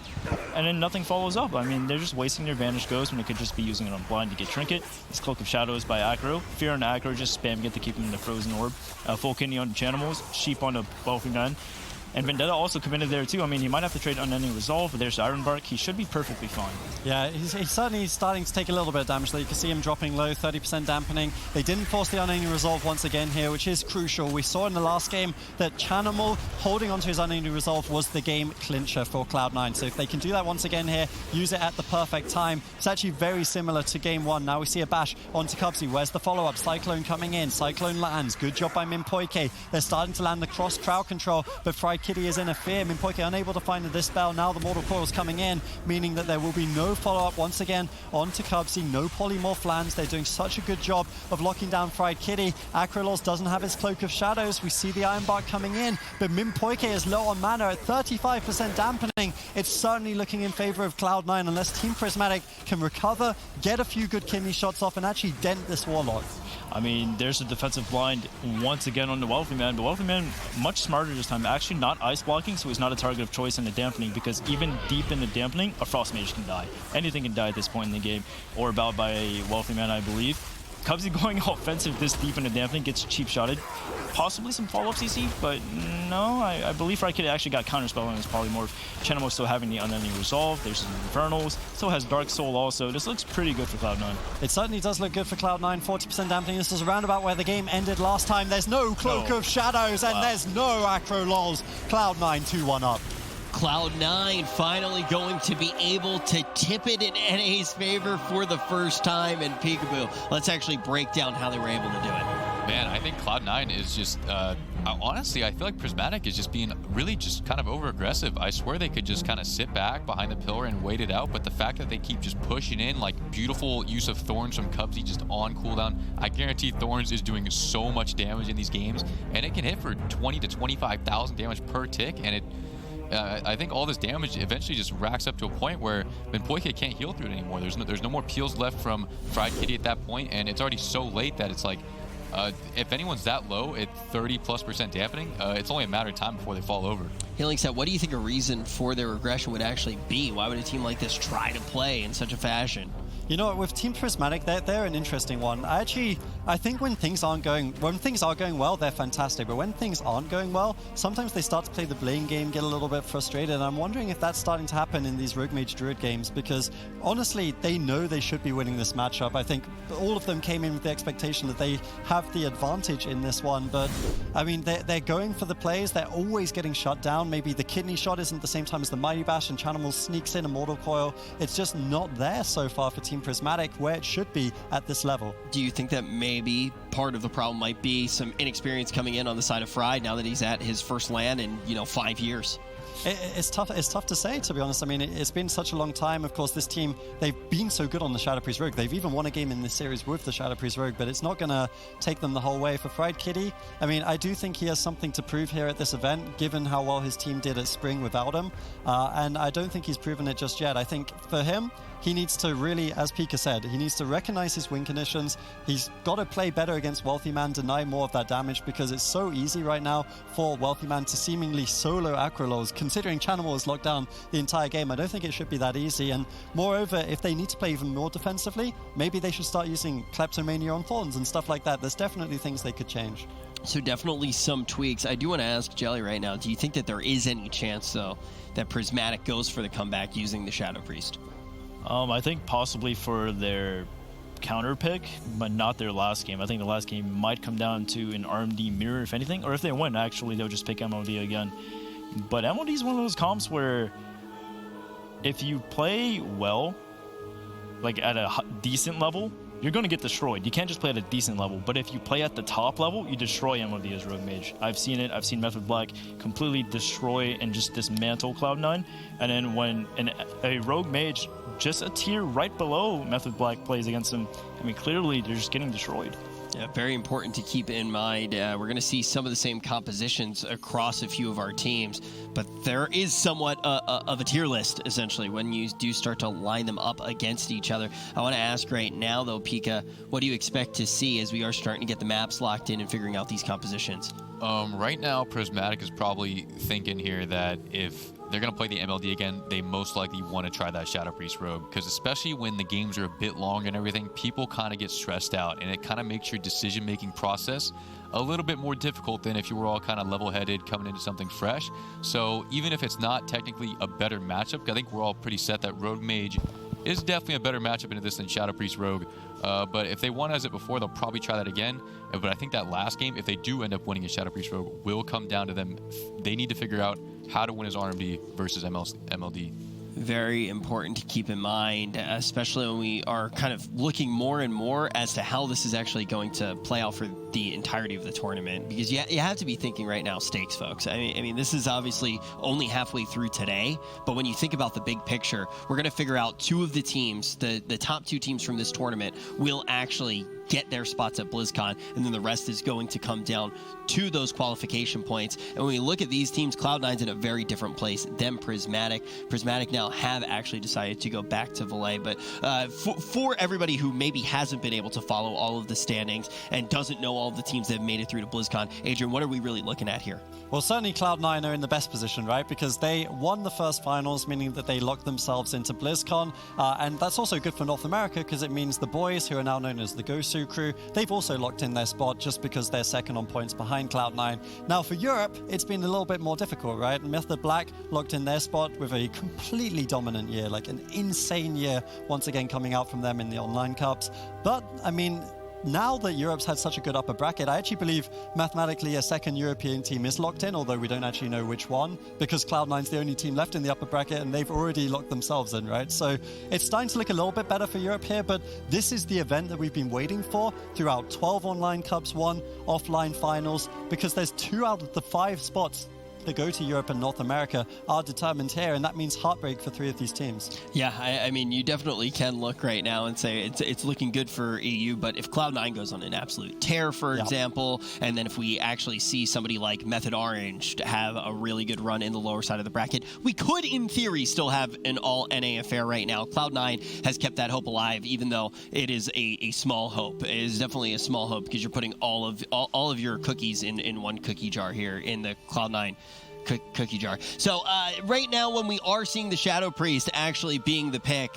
and then nothing follows up. I mean, they're just wasting their Vanish goes when they could just be using it on blind to get Trinket. This Cloak of Shadows by Acro. Fear on Acro, just spam get to keep him in the Frozen Orb. Full Kidney on the Chanimals, Sheep on the Wealthy Man. And Vendetta also committed there too. I mean, he might have to trade Unending Resolve, but there's Iron Bark. He should be perfectly fine. Yeah, he's certainly starting to take a little bit of damage. Though. You can see him dropping low, 30% dampening. They didn't force the Unending Resolve once again here, which is crucial. We saw in the last game that Chanimal holding onto his Unending Resolve was the game clincher for Cloud9. So if they can do that once again here, use it at the perfect time. It's actually very similar to game one. Now we see a bash onto Cubsy. Where's the follow-up? Cyclone coming in. Cyclone lands. Good job by Minpoike. They're starting to land the cross crowd control, but Fried Kitty is in a Fear. Minpoike unable to find the Dispel. Now the Mortal Coil's coming in, meaning that there will be no follow-up once again onto Cubsy. No polymorph lands. They're doing such a good job of locking down Fried Kitty. Acrolos doesn't have his Cloak of Shadows. We see the Iron Bark coming in, but Minpoike is low on mana at 35% dampening. It's certainly looking in favor of Cloud9 unless Team Prismatic can recover, get a few good kidney shots off, and actually dent this Warlock. I mean, there's a defensive blind once again on the Wealthy Man, but Wealthy Man much smarter this time. Actually not ice blocking, so he's not a target of choice in the dampening, because even deep in the dampening, a Frost Mage can die. Anything can die at this point in the game, or about by a Wealthy Man, I believe. Cubsy going offensive this deep in the dampening gets cheap shotted. Possibly some follow-up CC, but no, I believe Fried Kitty actually got counterspell on his polymorph. Chanimal still having the Unending Resolve. There's some Infernals. Still has Dark Soul also. This looks pretty good for Cloud9. It certainly does look good for Cloud9. 40% dampening. This is around about where the game ended last time. There's no Cloak of Shadows, and there's no Acro lols. Cloud9 2-1 up. Cloud9 finally going to be able to tip it in NA's favor for the first time in Peekaboo. Let's actually break down how they were able to do it. Man, I think Cloud9 is just, honestly, I feel like Prismatic is just being really just kind of over-aggressive. I swear they could just kind of sit back behind the pillar and wait it out, but the fact that they keep just pushing in, like beautiful use of Thorns from Cubsy just on cooldown, I guarantee Thorns is doing so much damage in these games, and it can hit for 20 to 25,000 damage per tick, and I think all this damage eventually just racks up to a point where Poike can't heal through it anymore. There's no more peels left from Fried Kitty at that point, and it's already so late that it's like, if anyone's that low at 30+% dampening, it's only a matter of time before they fall over. Healing set, what do you think a reason for their regression would actually be? Why would a team like this try to play in such a fashion? You know, with Team Prismatic, they're an interesting one. I think when things are going well, they're fantastic. But when things aren't going well, sometimes they start to play the blame game, get a little bit frustrated. And I'm wondering if that's starting to happen in these Rogue Mage Druid games, because honestly, they know they should be winning this matchup. I think all of them came in with the expectation that they have the advantage in this one. But I mean, they're going for the plays. They're always getting shut down. Maybe the kidney shot isn't the same time as the Mighty Bash, and Chanimal sneaks in a Mortal Coil. It's just not there so far for Team Prismatic where it should be at this level. Do you think that maybe part of the problem might be some inexperience coming in on the side of Fried now that he's at his first LAN in, 5 years? It's tough to say, to be honest. I mean, it's been such a long time. Of course, this team, they've been so good on the Shadow Priest Rogue. They've even won a game in this series with the Shadow Priest Rogue, but it's not going to take them the whole way. For Fried Kitty, I mean, I do think he has something to prove here at this event, given how well his team did at Spring without him. And I don't think he's proven it just yet. I think for him, he needs to really, as Pika said, he needs to recognize his win conditions. He's got to play better against Wealthy Man, deny more of that damage, because it's so easy right now for Wealthy Man to seemingly solo Acrolos. Considering Chanimal is locked down the entire game, I don't think it should be that easy. And moreover, if they need to play even more defensively, maybe they should start using Kleptomania on Thorns and stuff like that. There's definitely things they could change. So definitely some tweaks. I do want to ask Jelly right now, do you think that there is any chance, though, that Prismatic goes for the comeback using the Shadow Priest? I think possibly for their counter pick, but not their last game. I think the last game might come down to an RMD mirror, if anything, or if they win, actually, they'll just pick MLD again. But MLD is one of those comps where if you play well, like at a decent level, you're going to get destroyed. You can't just play at a decent level, but if you play at the top level, you destroy MLD as Rogue Mage. I've seen it. I've seen Method Black completely destroy and just dismantle Cloud9. And then when a Rogue Mage, just a tier right below Method Black, plays against them, I mean, clearly they're just getting destroyed. Yeah, very important to keep in mind. We're going to see some of the same compositions across a few of our teams, but there is somewhat of a tier list, essentially, when you do start to line them up against each other. I want to ask right now, though, Pika, what do you expect to see as we are starting to get the maps locked in and figuring out these compositions? Right now, Prismatic is probably thinking here that if they're going to play the MLD again, they most likely want to try that Shadow Priest Rogue, because especially when the games are a bit long and everything, people kind of get stressed out, and it kind of makes your decision-making process a little bit more difficult than if you were all kind of level-headed coming into something fresh. So even if it's not technically a better matchup, I think we're all pretty set that Rogue Mage is definitely a better matchup into this than Shadow Priest Rogue. But if they won as it before, they'll probably try that again. But I think that last game, if they do end up winning a Shadow Priest Rogue, will come down to them. They need to figure out how to win as RMD versus MLD. Very important to keep in mind, especially when we are kind of looking more and more as to how this is actually going to play out for the entirety of the tournament, because you have to be thinking right now stakes, folks. I mean, this is obviously only halfway through today, but when you think about the big picture, we're going to figure out two of the teams, the top two teams from this tournament, will actually get their spots at BlizzCon, and then the rest is going to come down to those qualification points. And when we look at these teams, Cloud9's in a very different place than Prismatic. Prismatic now have actually decided to go back to Valet, but for everybody who maybe hasn't been able to follow all of the standings and doesn't know all of the teams that have made it through to BlizzCon, Adrian, what are we really looking at here? Well, certainly Cloud9 are in the best position, right? Because they won the first finals, meaning that they locked themselves into BlizzCon. And that's also good for North America, because it means the boys, who are now known as the Gosu crew, they've also locked in their spot just because they're second on points behind Cloud9. Now, for Europe, it's been a little bit more difficult, right? Method Black locked in their spot with a completely dominant year, like an insane year, once again coming out from them in the online cups. But, I mean, now that Europe's had such a good upper bracket, I actually believe mathematically a second European team is locked in, although we don't actually know which one, because Cloud9's the only team left in the upper bracket and they've already locked themselves in, right? So it's starting to look a little bit better for Europe here, but this is the event that we've been waiting for throughout 12 online cups, 1 offline finals, because there's 2 out of the 5 spots that go to Europe and North America are determined here, and that means heartbreak for 3 of these teams. Yeah, I mean, you definitely can look right now and say it's looking good for EU, but if Cloud9 goes on an absolute tear, for example, and then if we actually see somebody like Method Orange to have a really good run in the lower side of the bracket, we could, in theory, still have an all-NA affair right now. Cloud9 has kept that hope alive, even though it is a small hope. It is definitely a small hope because you're putting all of your cookies in one cookie jar here in the Cloud9 cookie jar. So right now, when we are seeing the Shadow Priest actually being the pick,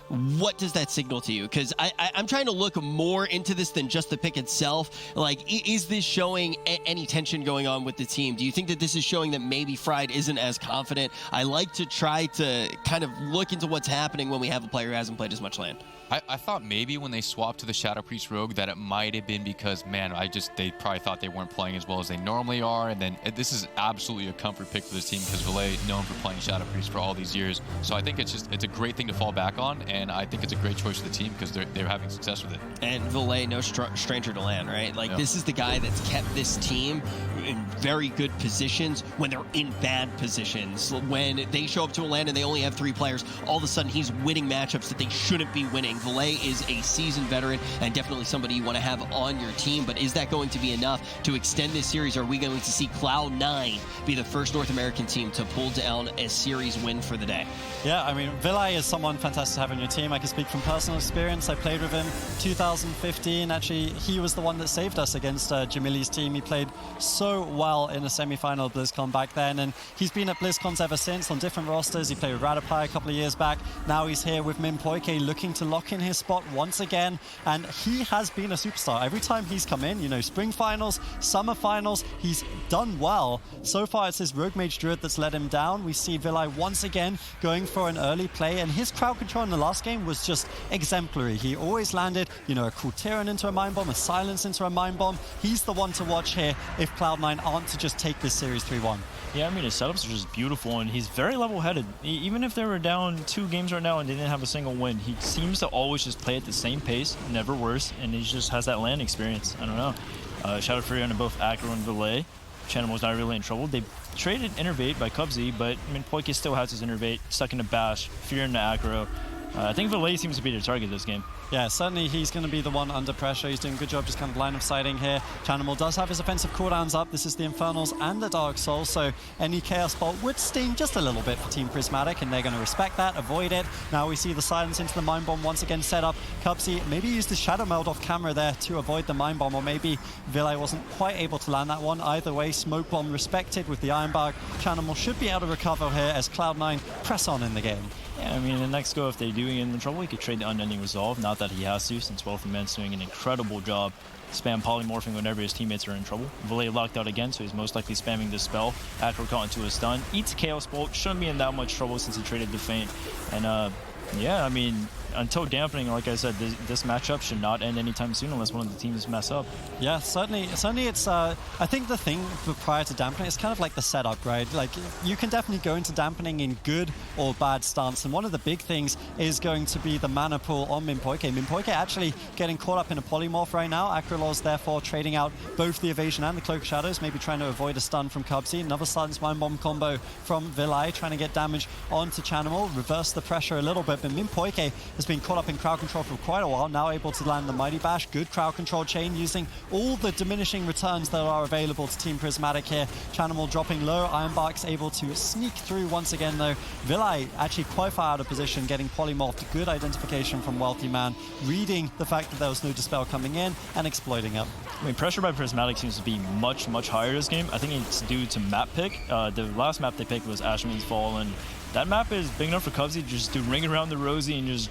what does that signal to you? Because I'm trying to look more into this than just the pick itself. Like, is this showing any tension going on with the team? Do you think that this is showing that maybe Fried isn't as confident? I like to try to kind of look into what's happening when we have a player who hasn't played as much LAN. I thought maybe when they swapped to the Shadow Priest Rogue that it might have been because, man, they probably thought they weren't playing as well as they normally are. And then this is absolutely a comfort pick for this team because Valet known for playing Shadow Priest for all these years. So I think it's a great thing to fall back on. And I think it's a great choice for the team because they're having success with it. And Valet, no stranger to LAN, right? Like, this is the guy that's kept this team in very good positions when they're in bad positions. When they show up to a LAN and they only have 3 players, all of a sudden he's winning matchups that they shouldn't be winning. Valet is a seasoned veteran and definitely somebody you want to have on your team, but is that going to be enough to extend this series? Are we going to see Cloud9 be the first North American team to pull down a series win for the day? Yeah, I mean, Valet is someone fantastic to have on your team. I can speak from personal experience. I played with him 2015. Actually, he was the one that saved us against Jamili's team. He played so well in a semi-final of BlizzCon back then, and he's been at BlizzCons ever since on different rosters. He played with Radapie a couple of years back. Now he's here with Mimpoike looking to lock in his spot once again, and he has been a superstar. Every time he's come in, you know, spring finals, summer finals, he's done well. So far, it's his Rogue Mage Druid that's let him down. We see Villi once again going for an early play, and his crowd control in the last game was just exemplary. He always landed, you know, a cool Tyrion into a Mind Bomb, a Silence into a Mind Bomb. He's the one to watch here if Cloud9 aren't to just take this series 3-1. Yeah, I mean, his setups are just beautiful, and he's very level-headed. Even if they were down 2 games right now and they didn't have a single win, he seems to always just play at the same pace, never worse, and he just has that land experience. I don't know. Shadow Fury on both Acro and Valet. Chanimal's not really in trouble. They traded Innervate by Cubsy, but I mean, Poike still has his Innervate, stuck in a Bash, Fear into Acro. I think Valet seems to be the target this game. Yeah, certainly he's going to be the one under pressure. He's doing a good job just kind of line of sighting here. Chanimal does have his offensive cooldowns up. This is the Infernals and the Dark Soul, so any Chaos Bolt would sting just a little bit for Team Prismatic, and they're going to respect that, avoid it. Now we see the Silence into the Mind Bomb once again set up. Cubsy maybe used the Shadow Meld off camera there to avoid the Mind Bomb, or maybe Villi wasn't quite able to land that one. Either way, Smoke Bomb respected with the Iron Bark. Chanimal should be able to recover here as Cloud9 press on in the game. Yeah, I mean, the next go, if they do get in trouble, he could trade the Unending Resolve. Not that he has to, since Wealthy Man's doing an incredible job spam polymorphing whenever his teammates are in trouble. Valet locked out again, so he's most likely spamming this spell. Acro caught into a stun. Eats Chaos Bolt. Shouldn't be in that much trouble since he traded the Feint. And, yeah, I mean, until dampening, like I said, this matchup should not end anytime soon unless one of the teams mess up. Yeah, certainly it's, I think the thing prior to dampening, it's kind of like the setup, right? Like, you can definitely go into dampening in good or bad stance, and one of the big things is going to be the mana pool on Mimpoike. Mimpoike actually getting caught up in a polymorph right now. Acrolaw's therefore trading out both the Evasion and the Cloak of Shadows, maybe trying to avoid a stun from Cubsy. Another Silence Mind Bomb combo from Villi, trying to get damage onto Chanimal, reverse the pressure a little bit, but Mimpoike has been caught up in crowd control for quite a while, now able to land the Mighty Bash. Good crowd control chain, using all the diminishing returns that are available to Team Prismatic here. Chanimal dropping low, Ironbark's able to sneak through once again though. Villi actually quite far out of position, getting polymorphed. Good identification from Wealthy Man, reading the fact that there was no Dispel coming in and exploiting it. I mean, pressure by Prismatic seems to be much, much higher this game. I think it's due to map pick. The last map they picked was Ashman's Fall, and that map is big enough for Cubsy to just do ring around the Rosie and just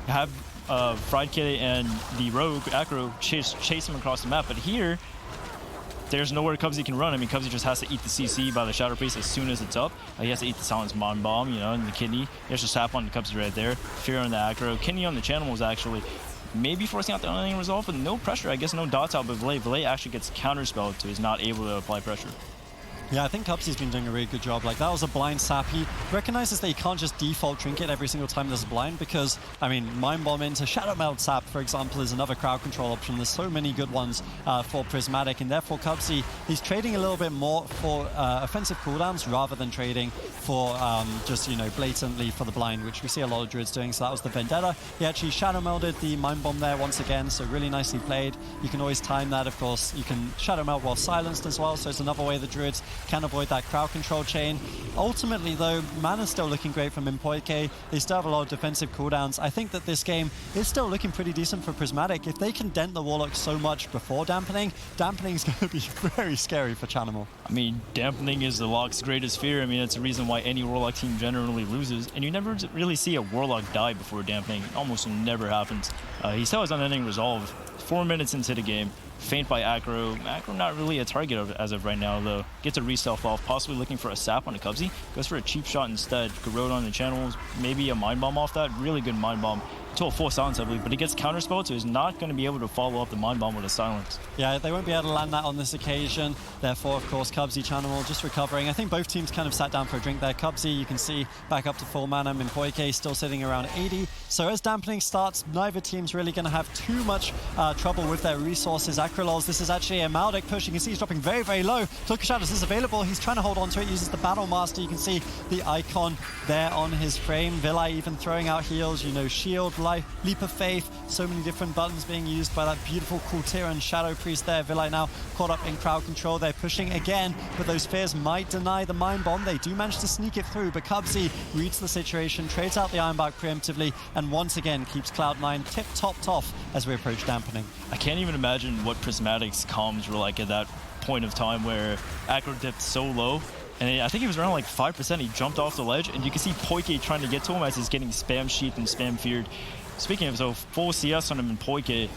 have Fried Kitty and the Rogue Acro chase him across the map. But here, there's nowhere Cubsy can run. I mean, Cubsy just has to eat the CC by the Shadow Priest as soon as it's up. He has to eat the Silence Mind Bomb, you know, and the Kidney. He has to sap on the Cubsy right there. Fear on the Acro. Kidney on the Chanimal is actually maybe forcing out the unending resolve, but no pressure. I guess no dots out, but Valet actually gets counterspelled, so he's not able to apply pressure. Yeah, I think Cubsy's been doing a really good job. Like, that was a blind sap. He recognizes that he can't just default trinket every single time there's a blind because, I mean, Mind Bomb into Shadow Meld sap, for example, is another crowd control option. There's so many good ones for Prismatic, and therefore Cubsy, he's trading a little bit more for offensive cooldowns rather than trading for just, you know, blatantly for the blind, which we see a lot of Druids doing. So that was the Vendetta. He actually Shadow Melded the Mind Bomb there once again, so really nicely played. You can always time that, of course. You can Shadow Meld while silenced as well, so it's another way the Druids can avoid that crowd control chain. Ultimately, though, mana's still looking great from Impoike. They still have a lot of defensive cooldowns. I think that this game is still looking pretty decent for Prismatic. If they can dent the Warlock so much before dampening, dampening's going to be very scary for Chanimal. I mean, dampening is the Lock's greatest fear. I mean, it's the reason why any Warlock team generally loses, and you never really see a Warlock die before dampening. It almost never happens. He still has unending resolve 4 minutes into the game. Faint by Acro. Acro not really a target as of right now, though. Gets a re-stealth off, possibly looking for a sap on a Cubsy. Goes for a cheap shot instead. Garrode on the channels, maybe a Mind Bomb off that. Really good Mind Bomb. To a full silence, I believe, but he gets counterspelled, so he's not going to be able to follow up the Mind Bomb with a silence. Yeah, they won't be able to land that on this occasion. Therefore, of course, Cubsy, Chanimal just recovering. I think both teams kind of sat down for a drink there. Cubsy, you can see, back up to full mana. Impoike still sitting around 80. So as dampening starts, neither team's really going to have too much trouble with their resources. Acrylols, this is actually a Maldek push. You can see he's dropping very, very low. Cloak of Shadows is available. He's trying to hold on to it. Uses the Battle Master. You can see the icon there on his frame. Villi even throwing out heals, you know, shield, life, leap of faith. So many different buttons being used by that beautiful Kultiran Shadow Priest there. Villi now caught up in crowd control. They're pushing again, but those fears might deny the Mind Bomb. They do manage to sneak it through, but Cubsy reads the situation, trades out the Ironbark preemptively, and once again keeps Cloud9 tip-topped off as we approach dampening. I can't even imagine what Prismatic's comms were like at that point of time where Acro dipped so low. And I think he was around like 5%. He jumped off the ledge, and you can see Poike trying to get to him as he's getting spam sheathed and spam feared. Speaking of, so full CS on him in Poike,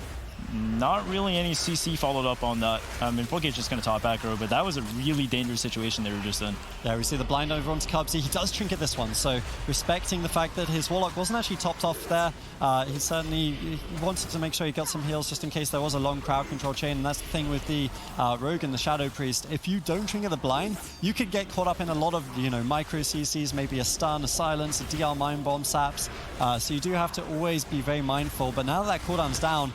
not really any CC followed up on that. Poike is just going to top Acro, but that was a really dangerous situation they were just in. Yeah, we see the blind over onto Cubsy. He does trinket this one, so respecting the fact that his Warlock wasn't actually topped off there. He certainly wanted to make sure he got some heals just in case there was a long crowd control chain, and that's the thing with the Rogue and the Shadow Priest. If you don't trinket the blind, you could get caught up in a lot of, you know, micro CCs, maybe a stun, a silence, a DR Mind Bomb saps, so you do have to always be very mindful. But now that cooldown's down,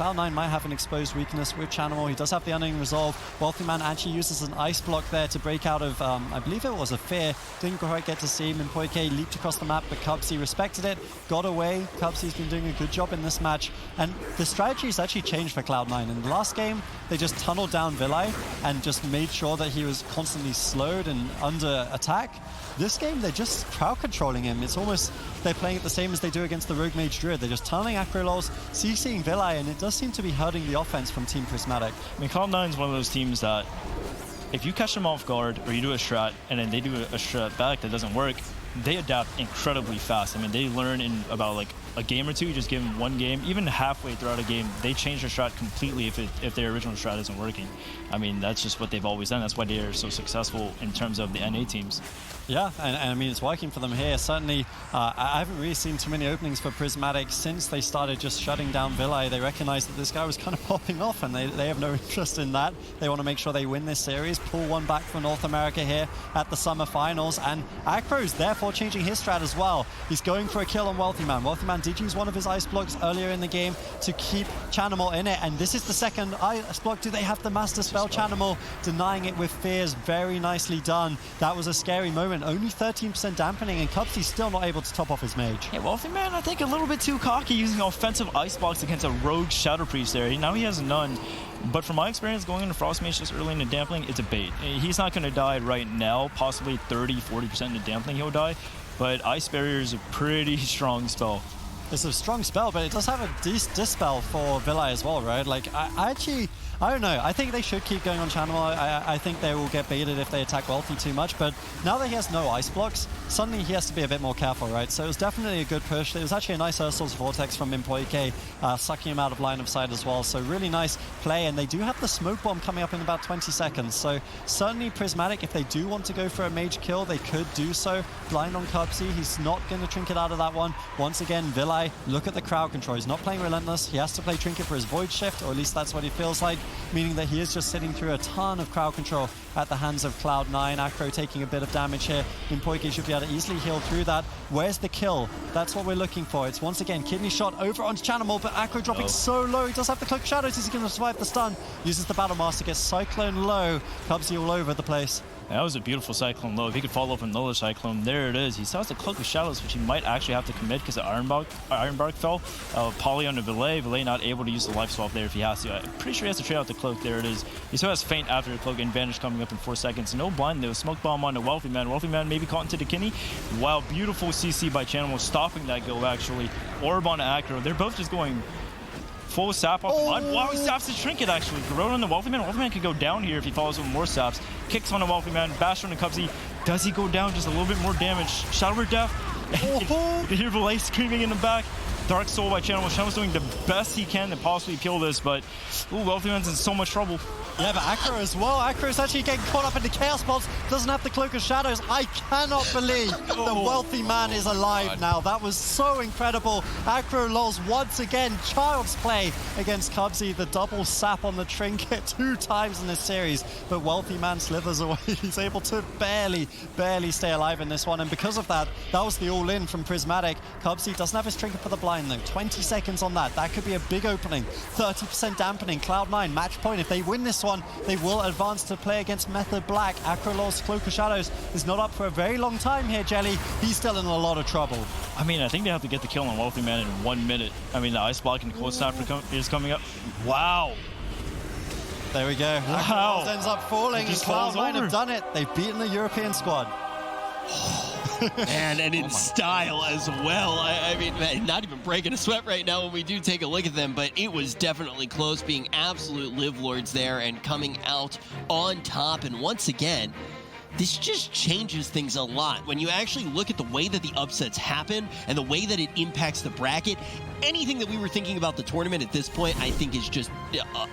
Cloud9 might have an exposed weakness with Chanimal. He does have the unending resolve. Wealthy Man actually uses an ice block there to break out of, I believe it was a fear. Didn't quite get to see him. And Poike leaped across the map, but Cubsy respected it, got away. Cubsy's been doing a good job in this match. And the strategy's actually changed for Cloud9. In the last game, they just tunneled down Villi and just made sure that he was constantly slowed and under attack. This game, they're just crowd controlling him. It's almost, they're playing it the same as they do against the Rogue Mage Druid. They're just tunneling Acrylols, CCing Villi, and it does seem to be hurting the offense from Team Prismatic. I mean, Cloud9 is one of those teams that if you catch them off guard or you do a strat and then they do a strat back that doesn't work, they adapt incredibly fast. I mean, they learn in about like a game or two. You just give them one game, even halfway throughout a game, they change their strat completely if their original strat isn't working. I mean, that's just what they've always done. That's why they are so successful in terms of the NA teams. Yeah, and I mean, it's working for them here. Certainly, I haven't really seen too many openings for Prismatic since they started just shutting down Villi. They recognized that this guy was kind of popping off, and they have no interest in that. They want to make sure they win this series, pull one back for North America here at the Summer Finals, and Acro's therefore changing his strat as well. He's going for a kill on Wealthy Man. Wealthy Man did use one of his ice blocks earlier in the game to keep Chanimal in it, and this is the second ice block. Do they have the Master Spell? Chanimal denying it with fears. Very nicely done. That was a scary moment. Only 13% dampening, and Cubsy's still not able to top off his mage. Yeah, Wealthy Man, I think a little bit too cocky using offensive ice blocks against a rogue Shadow Priest there. Now he has none. But from my experience going into Frost Mage just early in the dampening, it's a bait. He's not going to die right now. Possibly 30-40% in the dampening he'll die. But Ice Barrier is a pretty strong spell. It's a strong spell, but it does have a dispel for Villi as well, right? Like, I I don't know. I think they should keep going on Chanimal. I think they will get baited if they attack Wealthy too much, but now that he has no ice blocks, suddenly he has to be a bit more careful, right? So it was definitely a good push. It was actually a nice Ursul's Vortex from Impoike, sucking him out of line of sight as well. So really nice play, and they do have the smoke bomb coming up in about 20 seconds. So certainly Prismatic, if they do want to go for a mage kill, they could do so. Blind on Cubsy, he's not going to trinket out of that one. Once again, Vilai, look at the crowd control. He's not playing Relentless. He has to play Trinket for his Void Shift, or at least that's what he feels like, meaning that he is just sitting through a ton of crowd control at the hands of Cloud9. Acro taking a bit of damage here. Impoike should be able to easily heal through that. Where's the kill? That's what we're looking for. It's once again Kidney Shot over onto Chanimal, but Acro dropping so low. He does have the Cloak of Shadows. Is he going to survive the stun? Uses the Battle Master, gets Cyclone low. Cubsy all over the place. That was a beautiful Cyclone low. If he could follow up another Cyclone, there it is. He still has the Cloak of Shadows, which he might actually have to commit because the Ironbark fell. Poly on the Valet. Valet not able to use the life swap there if he has to. I'm pretty sure he has to trade out the Cloak. There it is. He still has Feint after the Cloak and Vanish coming up in 4 seconds. No blind though. Smoke bomb on the Wealthy Man. Wealthy Man maybe caught into the Kinney. Wow, beautiful CC by Chanimal, stopping that go actually. Orb on Acro. They're both just going full sap off the mud. Wow, he saps the Trinket actually. Garrote on the Wealthy Man. Wealthy Man could go down here if he follows with more saps. Kicks on the Wealthy Man. Bash on the Cubsy. Does he go down? Just a little bit more damage. Shadow Word Death. You hear Valet screaming in the back. Dark Soul by Chanimal. Chanimal's doing the best he can to possibly kill this, but Wealthy Man's in so much trouble. Yeah, but Acro as well. Acro's actually getting caught up in the Chaos Bots. Doesn't have the Cloak of Shadows. I cannot believe the Wealthy Man is alive now. That was so incredible. Acro lols once again. Child's play against Cubsy. The double sap on the Trinket 2 times in this series. But Wealthy Man slithers away. He's able to barely stay alive in this one. And because of that, that was the all-in from Prismatic. Cubsy doesn't have his Trinket for the blind though. 20 seconds on that. That could be a big opening. 30% dampening. Cloud9 match point. If they win this one, they will advance to play against Method Black. Acrolol's Cloak of Shadows is not up for a very long time here, Jelly. He's still in a lot of trouble. I mean, I think they have to get the kill on Wealthy Man in 1 minute. I mean, the Ice Block and Cold Snap is coming up. Wow. There we go. Wow. Ends up falling, and Cloud9 have done it. They've beaten the European squad. And in style as well. I mean, man, not even breaking a sweat right now when we do take a look at them, but it was definitely close, being absolute live lords there and coming out on top. And once again, this just changes things a lot. When you actually look at the way that the upsets happen and the way that it impacts the bracket, anything that we were thinking about the tournament at this point, I think is just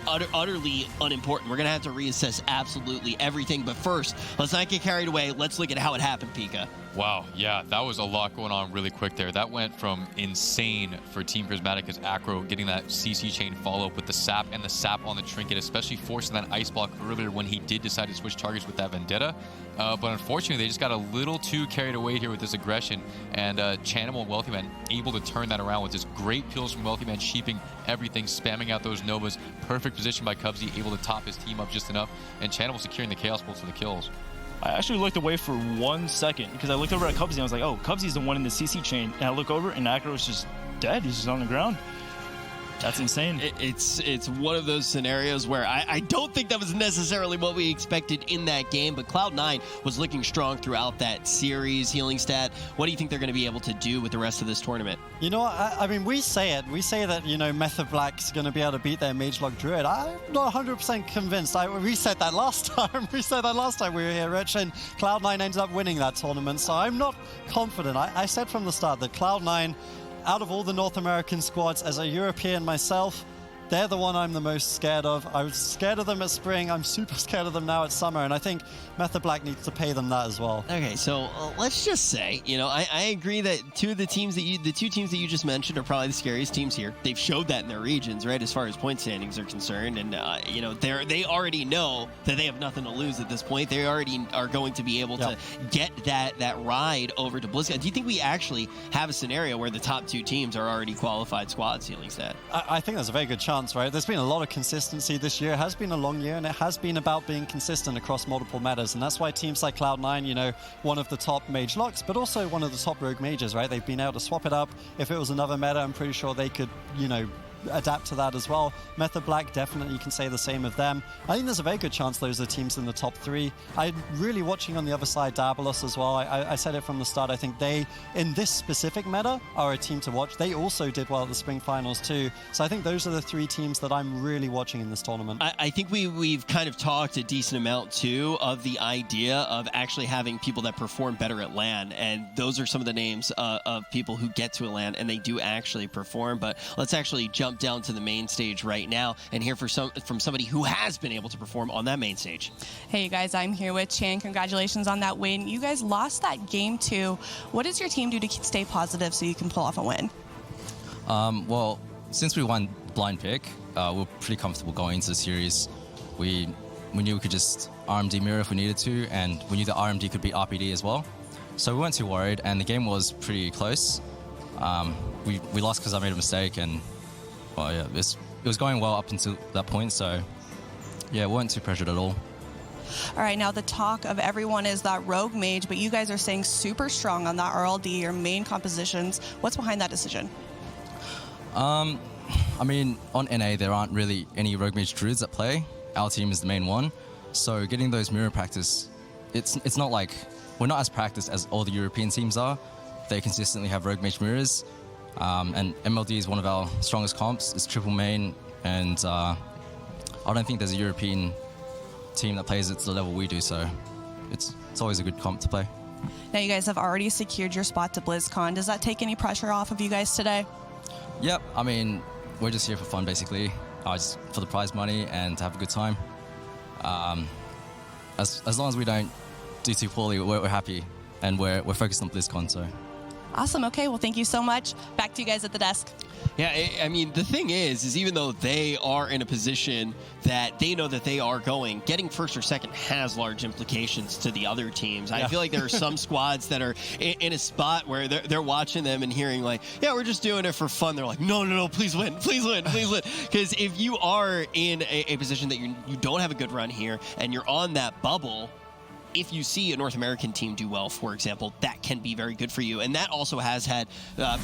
utterly unimportant. We're going to have to reassess absolutely everything. But first, let's not get carried away. Let's look at how it happened, Pika. Wow, yeah, that was a lot going on really quick there. That went from insane for Team Prismatic as Acro getting that CC chain follow-up with the sap and the sap on the Trinket, especially forcing that ice block earlier when he did decide to switch targets with that Vendetta. But unfortunately, they just got a little too carried away here with this aggression, and Chanimal and Wealthy Man able to turn that around with just great kills from Wealthy Man, sheeping everything, spamming out those Novas. Perfect position by Cubsy, able to top his team up just enough, and Chanimal securing the Chaos Bolts for the kills. I actually looked away for 1 second because I looked over at Cubsy and I was like, oh, Cubsy's the one in the CC chain. And I look over and Acro is just dead. He's just on the ground. That's insane. It's one of those scenarios where I don't think that was necessarily what we expected in that game, but Cloud9 was looking strong throughout that series. Healing stat, what do you think they're going to be able to do with the rest of this tournament? You know, I mean, we say that, you know, Method Black's going to be able to beat their Mage Lock Druid. I'm not 100% convinced. We said that last time. We said that last time we were here, Rich, and Cloud9 ended up winning that tournament, so I'm not confident. I said from the start that Cloud9, out of all the North American squads, as a European myself, they're the one I'm the most scared of. I was scared of them at spring. I'm super scared of them now at summer, and I think Method Black needs to pay them that as well. Okay, so let's just say, you know, I agree that the two teams that you just mentioned are probably the scariest teams here. They've showed that in their regions, right, as far as point standings are concerned, and you know, they already know that they have nothing to lose at this point. They already are going to be able to get that ride over to BlizzCon. Do you think we actually have a scenario where the top 2 teams are already qualified squads, Healing Stat? I think there's a very good chance. Right? There's been a lot of consistency this year. It has been a long year, and it has been about being consistent across multiple metas, and that's why teams like Cloud9, you know, one of the top mage locks, but also one of the top rogue mages, right? They've been able to swap it up. If it was another meta, I'm pretty sure they could, you know, adapt to that as well. Method Black, definitely you can say the same of them. I think there's a very good chance those are teams in the top 3. I'm really watching on the other side Dabalos as well. I said it from the start. I think they, in this specific meta, are a team to watch. They also did well at the Spring Finals too. So I think those are the 3 teams that I'm really watching in this tournament. I think we've kind of talked a decent amount too of the idea of actually having people that perform better at LAN, and those are some of the names of people who get to a LAN and they do actually perform. But let's actually jump down to the main stage right now and hear from somebody who has been able to perform on that main stage. Hey, you guys, I'm here with Chan. Congratulations on that win. You guys lost that game 2. What does your team do to stay positive so you can pull off a win? Well, since we won blind pick, we're pretty comfortable going into the series. We knew we could just RMD mirror if we needed to, and we knew that RMD could beat RPD as well. So we weren't too worried, and the game was pretty close. We lost because I made a mistake, and well, yeah, it was going well up until that point. So yeah, we weren't too pressured at all. All right, now the talk of everyone is that Rogue Mage, but you guys are staying super strong on that RLD, your main compositions. What's behind that decision? I mean, on NA, there aren't really any Rogue Mage Druids that play. Our team is the main one. So getting those mirror practice, it's not like, we're not as practiced as all the European teams are. They consistently have Rogue Mage mirrors. And MLD is one of our strongest comps. It's triple main, and I don't think there's a European team that plays it to the level we do, so it's always a good comp to play. Now you guys have already secured your spot to BlizzCon. Does that take any pressure off of you guys today? Yep, I mean, we're just here for fun basically, just for the prize money and to have a good time. As long as we don't do too poorly, we're happy, and we're focused on BlizzCon, so. Awesome. Okay, well, thank you so much. Back to you guys at the desk. Yeah, I mean, the thing is even though they are in a position that they know that they are going, getting first or second has large implications to the other teams. Yeah. I feel like there are some squads that are in a spot where they're watching them and hearing like, yeah, we're just doing it for fun. They're like, no, please win, please win, please win. Because if you are in a position that you don't have a good run here and you're on that bubble, if you see a North American team do well, for example, that can be very good for you. And that also has had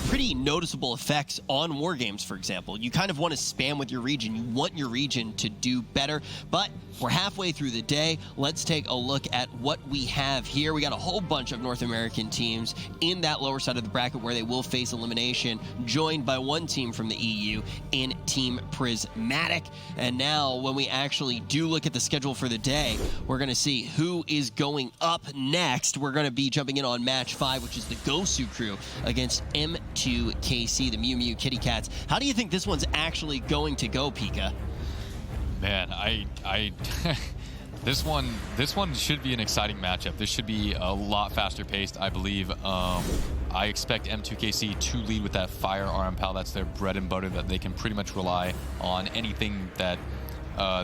pretty noticeable effects on Wargames, for example. You kind of want to spam with your region. You want your region to do better. But we're halfway through the day. Let's take a look at what we have here. We got a whole bunch of North American teams in that lower side of the bracket where they will face elimination, joined by one team from the EU in Team Prismatic. And now when we actually do look at the schedule for the day, we're going to see who is going up next. We're going to be jumping in on match 5, which is the Gosu crew against M2KC, the Mew Mew Kitty Cats. How do you think this one's actually going to go, Pika? Man, this one should be an exciting matchup. This should be a lot faster paced, I believe. I expect M2KC to lead with that fire RM pal. That's their bread and butter, that they can pretty much rely on anything that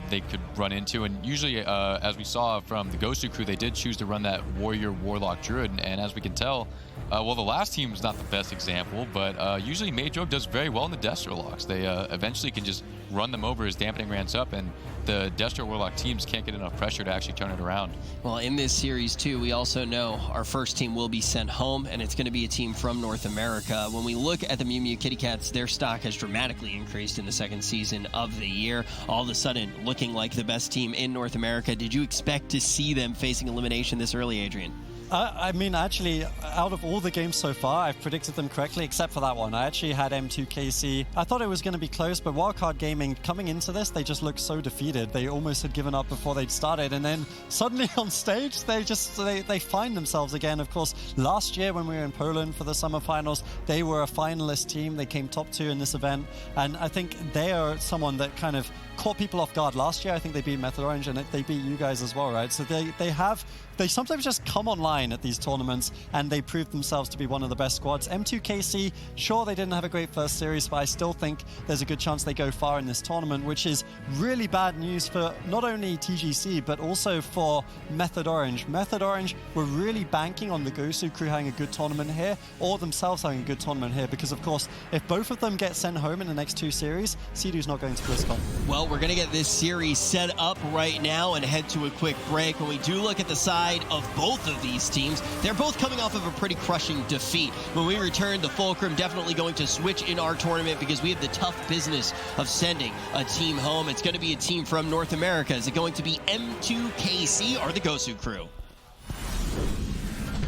they could run into. And usually, as we saw from the Gosu crew, they did choose to run that Warrior Warlock Druid. And as we can tell, well, the last team is not the best example, but usually Mage Rogue does very well in the Destro locks. They eventually can just run them over as dampening ramps up, and the Destro Warlock teams can't get enough pressure to actually turn it around. Well, in this series, too, we also know our first team will be sent home, and it's going to be a team from North America. When we look at the Mew Mew Kitty Cats, their stock has dramatically increased in the second season of the year. All of a sudden, looking like the best team in North America. Did you expect to see them facing elimination this early, Adrian? I mean, actually, out of all the games so far, I've predicted them correctly, except for that one. I actually had M2KC. I thought it was going to be close, but Wildcard Gaming, coming into this, they just looked so defeated. They almost had given up before they'd started, and then suddenly on stage, they find themselves again. Of course, last year when we were in Poland for the summer finals, they were a finalist team. They came top 2 in this event, and I think they are someone that kind of caught people off guard. Last year, I think they beat Method Orange, and they beat you guys as well, right? So they sometimes just come online at these tournaments, and they prove themselves to be one of the best squads. M2KC, sure, they didn't have a great first series, but I still think there's a good chance they go far in this tournament, which is really bad news for not only TGC, but also for Method Orange. Method Orange were really banking on the Gosu crew having a good tournament here, or themselves having a good tournament here, because of course, if both of them get sent home in the next 2 series, Seedu's not going to BlizzCon. Well, we're going to get this series set up right now and head to a quick break. When we do look at the side of both of these teams. They're both coming off of a pretty crushing defeat. When we return, the Fulcrum definitely going to switch in our tournament because we have the tough business of sending a team home. It's going to be a team from North America. Is it going to be M2KC or the Gosu crew?